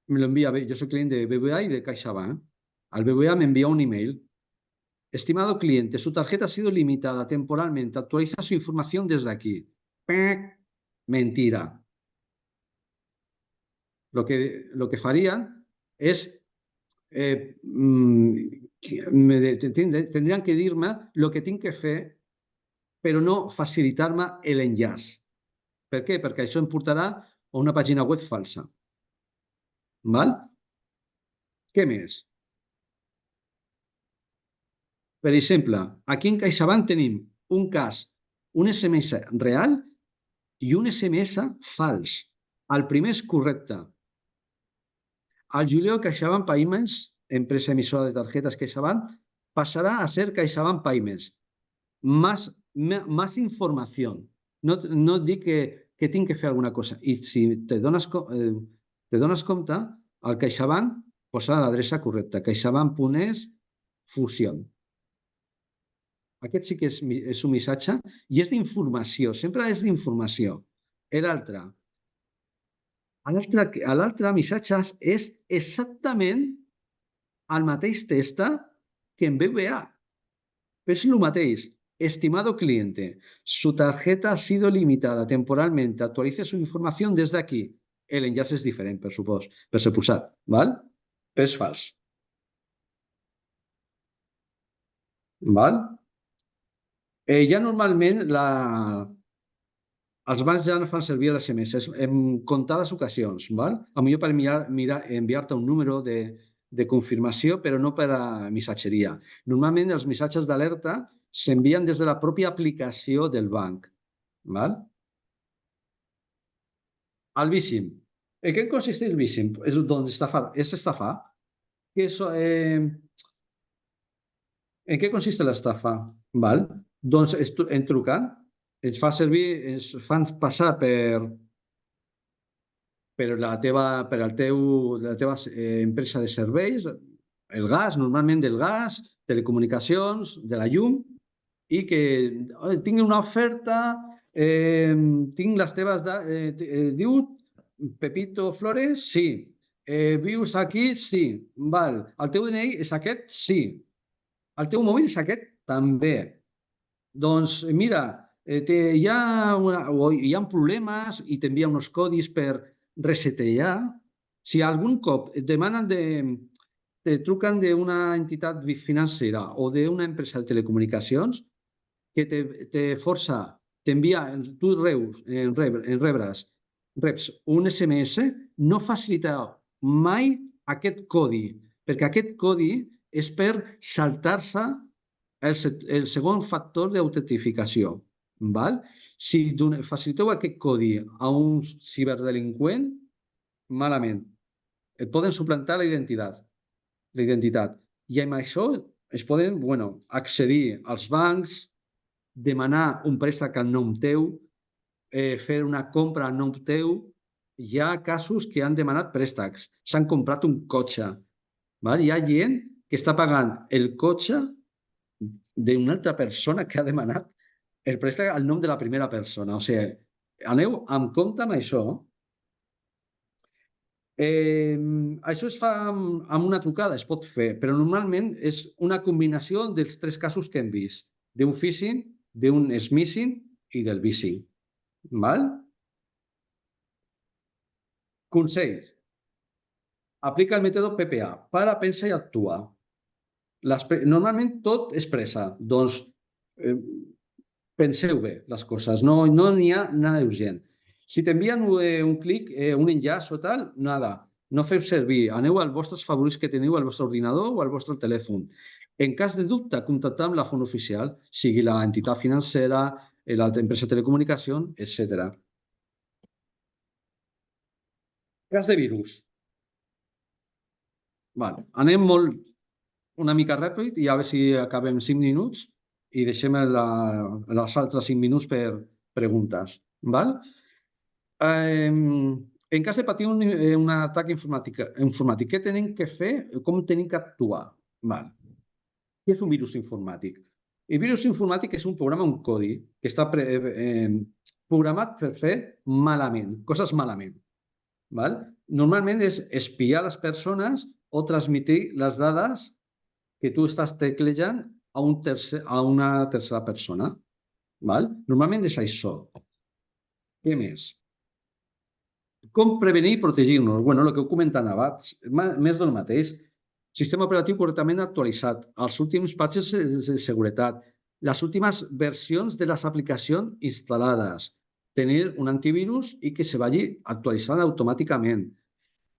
Me lo envía, yo soy cliente de BBVA y de CaixaBank. Al BBVA me envía un email. Estimado cliente, su tarjeta ha sido limitada temporalmente. Actualiza su información desde aquí. ¡Pec! Mentira. Lo que farían es tendrían que dir-me el que tinc que fer, però no facilitar-me l'enllaç. Per què? Perquè això em portarà a una pàgina web falsa. Val? Què més? Per exemple, aquí en CaixaBank tenim un cas, un SMS real i un SMS fals. El primer és correcte. Al juliol, CaixaBank Payments, empresa emisora de tarjetas CaixaBank, pasará a ser CaixaBank Payments. Más información. No dic que tinc que fer alguna cosa. I si te dones compte, el CaixaBank posarà l'adreça correcta. CaixaBank.es fusió. Aquest sí que és un missatge i és d'informació. Sempre és d'informació. L'altre missatge és exactament el mateix text que en BBVA. Però és el mateix. Estimado cliente, su tarjeta ha sido limitada temporalmente. Actualice su información desde aquí. L'enllaç és diferent, per suposat. Val? Però és fals. Val? Ja normalment els bancs ja no fan servir les SMS en comptades ocasions. Val? Potser per enviar-te un número de confirmació, però no per a missatgeria. Normalment els missatges d'alerta s'envien des de la pròpia aplicació del banc. Val? El vishing. En què consisteix el vishing? És estafar. En què consisteix l'estafa? Val? Doncs en trucant, es fan passar per la teva empresa de serveis, el gas, normalment del gas, telecomunicacions, de la llum, i que tinc una oferta, tinc les teves... Diu Pepito Flores? Sí. Vius aquí? Sí. Val. El teu DNI és aquest? Sí. El teu mòbil és aquest? També. Doncs mira, hi ha problemes i t'envia uns codis per resetejar. Si algun cop et demanen te truquen d'una entitat financera o d'una empresa de telecomunicacions que te força, t'envia, tu reps un SMS, no facilita mai aquest codi, perquè aquest codi és per saltar-se el segon factor d'autentificació. Si faciliteu aquest codi a un ciberdelinqüent, malament. Et poden suplantar la identitat. I amb això es poden accedir als bancs, demanar un préstec al nom teu, fer una compra al nom teu. Hi ha casos que han demanat préstecs. S'han comprat un cotxe. Hi ha gent que està pagant el cotxe d'una altra persona que ha demanat el préstec al nom de la primera persona. O sigui, aneu amb compte amb això. Això es fa amb una trucada, es pot fer, però normalment és una combinació dels tres casos que hem vist, d'un phishing, d'un smishing i del vishing. Consells. Aplica el mètode PPA, para, pensa i actua. Normalment tot es pressa, doncs penseu bé les coses, no n'hi ha nada urgent. Si t'envien un clic, un enllaç o tal, nada, no feu servir, aneu als vostres favorits que teniu al vostre ordinador o al vostre telèfon. En cas de dubte, contactar amb la font oficial, sigui l'entitat financera, l'empresa de telecomunicacions, etc. Cas de virus. Vale. Anem una mica ràpid i a veure si acabem 5 minuts i deixem els altres 5 minuts per preguntes. Val? En cas de patir un atac informàtic, què tenim que fer? Com tenim que actuar? Val. Què és un virus informàtic? El virus informàtic és un programa, un codi, que està programat per fer malament, coses malament. Val? Normalment és espiar les persones o transmetre les dades que tu estàs teclejant a una tercera persona. Val? Normalment és això. Què més? Com prevenir i protegir-nos? Bueno, el que heu comentat abans, més del mateix. Sistema operatiu correctament actualitzat, els últims patches de seguretat, les últimes versions de les aplicacions instal·lades, tenir un antivirus i que se vagi actualitzant automàticament,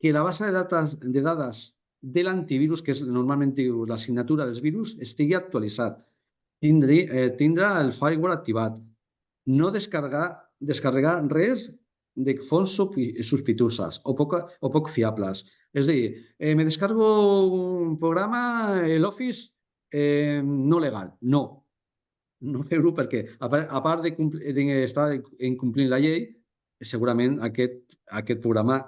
que la base de dades de l'antivirus, que és normalment la signatura dels virus, estigui actualitzat, tindre el firewall activat, no descarregar res de fonts sospitoses o poc fiables. És a dir, me descargo un programa, l'Office, no legal. No, no fer-ho perquè, a part d'estar incomplint la llei, segurament aquest programa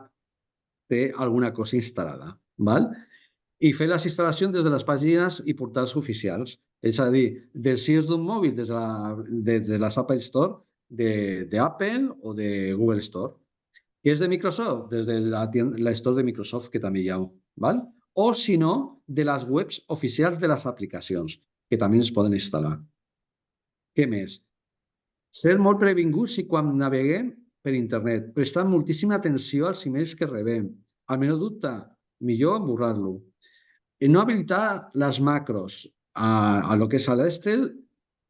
té alguna cosa instal·lada. Val? I fer les instal·lacions des de les pàgines i portals oficials. És a dir, dels sites d'un mòbil, des de les Apple Store, d'Apple o de Google Store. Que és de Microsoft, des de la Store de Microsoft, que també hi ha. Val? O, si no, de les webs oficials de les aplicacions, que també es poden instal·lar. Què més? Ser molt previnguts i quan naveguem per internet, prestar moltíssima atenció als emails que rebem. Al menor dubte, millor borrar-lo. I no habilitar les macros a lo que és a l'Excel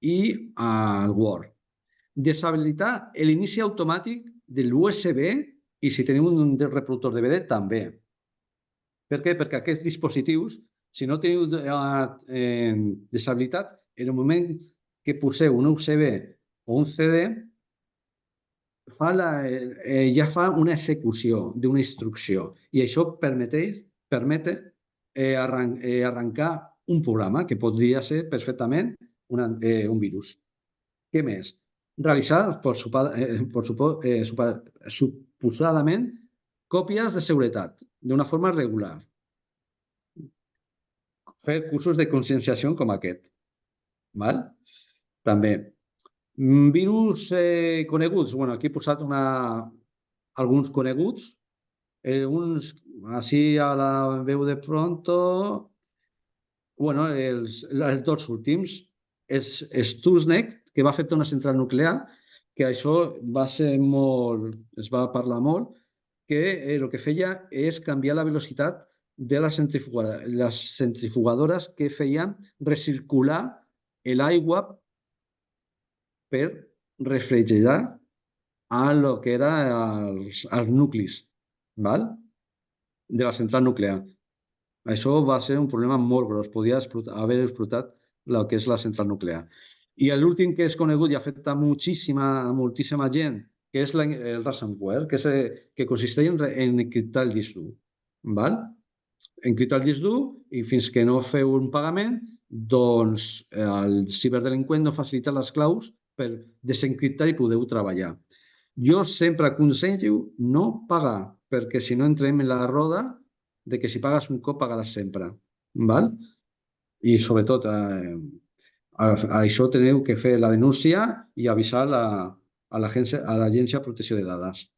i al Word. Deshabilitar l'inici automàtic de l'USB i si tenim un reproductor DVD també. Per què? Perquè aquests dispositius, si no teniu deshabilitat, en el moment que poseu un USB o un CD, ja fa una execució d'una instrucció i això permet arrencar un programa que podria ser perfectament un virus. Què més? Realitzar, suposadament, còpies de seguretat d'una forma regular. Fer cursos de conscienciació com aquest. Val? També. Virus coneguts. Bueno, aquí he posat alguns coneguts. Uns, així a la veu de pronto, bueno, els dos últims. Stuxnet, que va afectar una central nuclear, que això es va parlar molt, que el que feia és canviar la velocitat de les centrifugadores que feien recircular l'aigua per refrigerar el que eren els nuclis, val? De la central nuclear. Això va ser un problema molt gros, podia haver explotat el que és la central nuclear. I l'últim que és conegut i afecta moltíssima gent, que és el ransomware, que consisteix en encriptar el disc dur. Encriptar el disc dur i fins que no feu un pagament, doncs el ciberdelinqüent no facilita les claus per desencriptar i podeu treballar. Jo sempre aconsello no pagar, perquè si no entrem en la roda de que si pagues un cop pagaràs sempre. I sobretot això teniu que fer la denúncia i avisar a l'Agència de Protecció de Dades.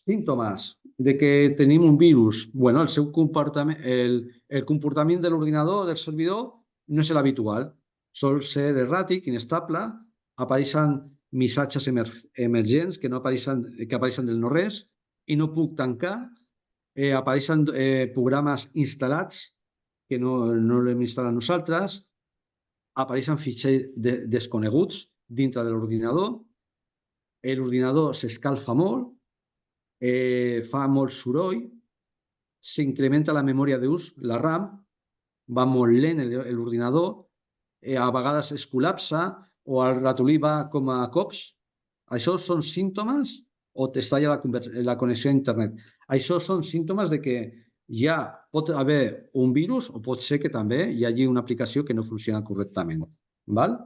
Símptomes de que tenim un virus. Bueno, el comportament de l'ordinador, del servidor, no és l'habitual. Sol ser erràtic, inestable, apareixen missatges emergents que apareixen del no-res i no puc tancar apareixen programes instal·lats que no l'hem instal·lat nosaltres, apareixen fitxers desconeguts dintre de l'ordinador, l'ordinador s'escalfa molt, fa molt soroll, s'incrementa la memòria d'ús, la RAM, va molt lent l'ordinador, a vegades es col·lapsa o el ratolí va com a cops. Això són símptomes o t'estalla la connexió a internet. Això són símptomes de que ja pot haver un virus o pot ser que també hi hagi una aplicació que no funciona correctament. Val?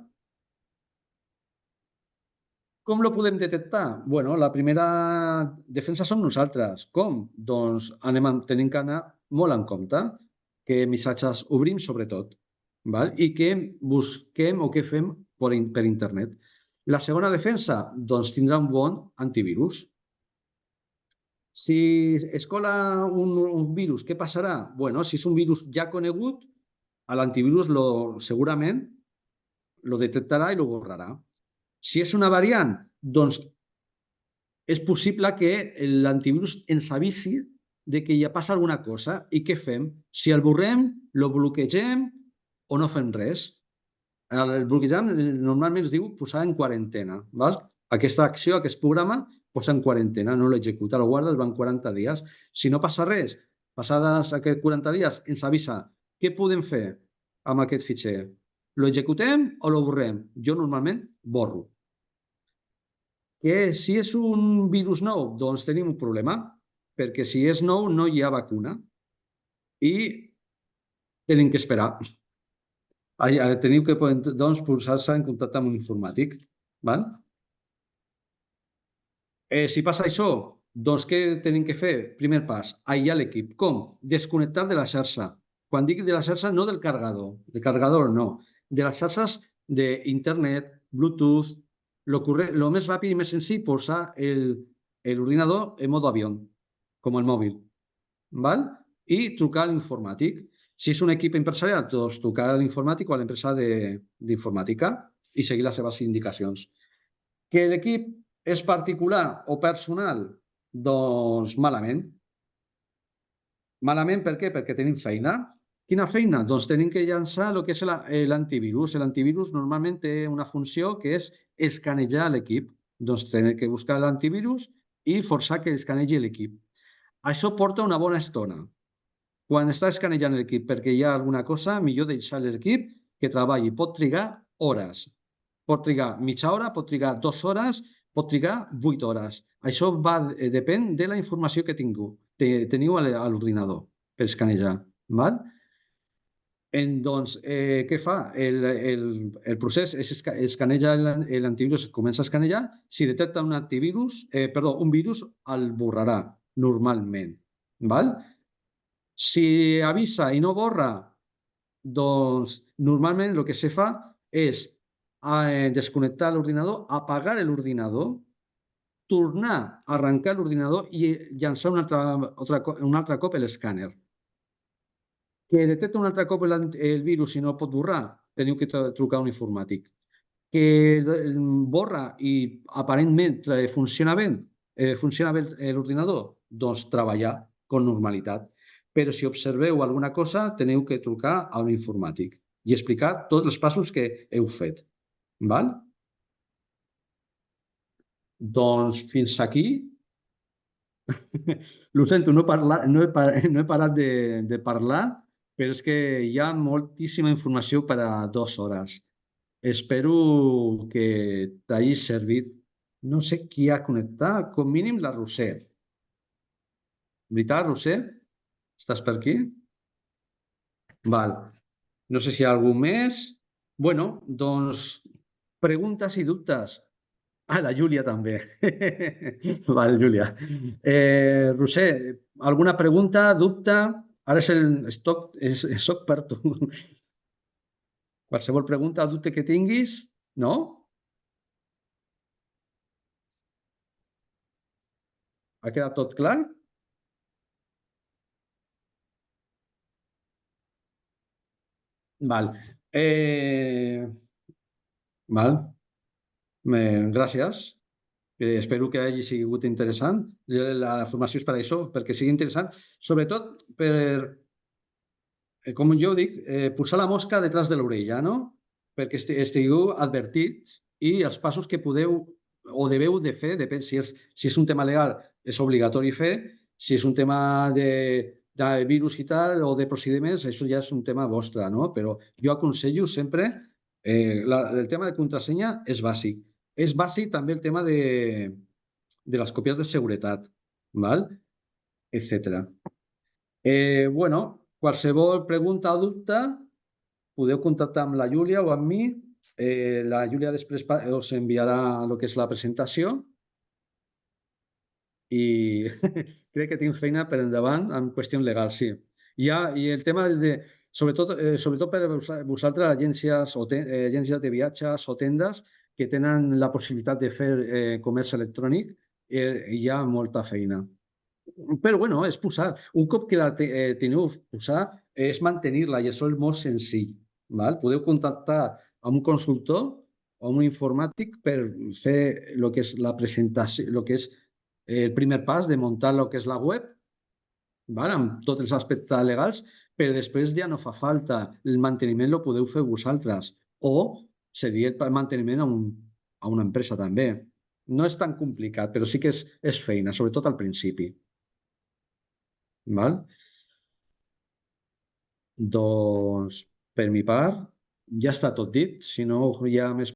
Com lo podem detectar? Bueno, la primera defensa som nosaltres. Com? Doncs tenim que anar molt en compte què missatges obrim, sobretot, val? I què busquem o què fem per internet. La segona defensa, doncs tindrà un bon antivirus. Si es cola un virus, què passarà? Bueno, si és un virus ja conegut, l'antivirus segurament lo detectarà i lo borrarà. Si és una variant, doncs és possible que l'antivirus ens avisi de que ja passa alguna cosa. I què fem? Si el borrem, el bloquegem o no fem res. El bloquejar normalment es diu posar en quarantena. Val? Aquesta acció, aquest programa, posa en quarantena, no l'executa, el guarda durant 40 dies. Si no passa res, passades aquests 40 dies, ens avisa què podem fer amb aquest fitxer. Lo executem o lo borrem? Jo normalment borro. Que si és un virus nou, doncs tenim un problema, perquè si és nou no hi ha vacuna i tenim que esperar. Teniu que doncs, posar-se en contacte amb un informàtic. Val? Si passa això, doncs què tenim que fer? Primer pas, aïllar l'equip. Com? Desconnectar de la xarxa. Quan dic de la xarxa, no del carregador no, de les xarxes d'internet, Bluetooth, lo més ràpid i més senzill, posar l'ordinador en mode avió, com el mòbil, val? I trucar a l'informàtic. Si és un equip empresarial, doncs trucar a l'informàtic o a l'empresa d'informàtica i seguir les seves indicacions. Que l'equip és particular o personal? Doncs malament. Malament per què? Perquè tenim feina. Quina feina? Doncs tenim que llançar el que és l'antivirus. L'antivirus normalment té una funció que és escanejar l'equip. Doncs tenim que buscar l'antivirus i forçar que escanegi l'equip. Això porta una bona estona. Quan està escanejant l'equip perquè hi ha alguna cosa, millor deixar l'equip que treballi. Pot trigar hores. Pot trigar mitja hora, pot trigar 2 hores, pot trigar 8 hores. Això depèn de la informació que teniu a l'ordinador per escanejar. Val? Doncs, què fa? El procés és escaneja l'antivirus, comença a escanejar. Si detecta un virus, el borrarà normalment. Val? Si avisa i no borra, doncs normalment el que se fa és desconnectar l'ordinador, apagar l'ordinador, tornar a arrencar l'ordinador i llançar un altre cop l'escàner. Que detecta un altre cop el virus i no el pot borrar, teniu que trucar a un informàtic. Que borra i aparentment funciona bé l'ordinador, doncs treballar amb normalitat. Però si observeu alguna cosa, teniu que trucar a un informàtic i explicar tots els passos que heu fet. Val? Doncs fins aquí. Ho sento, no he parat de parlar, però és que hi ha moltíssima informació per a 2 hores. Espero que t'hagi servit. No sé qui ha connectat, com mínim la Roser. Veritat, Roser? Estàs per aquí? Val. No sé si hi ha algú més. Bueno, doncs preguntes i dubtes. La Júlia també. Val, Júlia. Roser, alguna pregunta, dubte? Ara soc per tu. Qualsevol pregunta o dubte que tinguis? No? Ha quedat tot clar? Val. Val. Gràcies. Espero que hagi sigut interessant. La formació és per això, perquè sigui interessant, sobretot per, com jo dic, posar la mosca detrás de l'orella, no? Perquè estigueu advertits i els passos que podeu o deveu de fer, depèn si és un tema legal, és obligatori fer, si és un tema de virus i tal, o de procediments, això ja és un tema vostre, no? Però jo aconsello sempre, el tema de contrasenya és bàsic. És bàsic també el tema de les còpies de seguretat, val? Etcètera. Bueno, qualsevol pregunta o dubte, podeu contactar amb la Júlia o amb mi. La Júlia després us enviarà el que és la presentació i crec que tinc feina per endavant en qüestions legals, sí. I el tema sobretot per vosaltres, agències de viatges o tendes que tenen la possibilitat de fer comerç electrònic, hi ha molta feina. Però, bueno, és posar. Un cop que la teniu posar, és mantenir-la i això és molt senzill. Val? Podeu contactar amb un consultor o amb un informàtic per fer el que és la presentació, el que és el primer pas de muntar el que és la web, val? Amb tots els aspectes legals, però després ja no fa falta. El manteniment el podeu fer vosaltres o seria el manteniment a una empresa també. No és tan complicat, però sí que és feina, sobretot al principi. Val? Doncs, per mi part, ja està tot dit. Si no hi ha més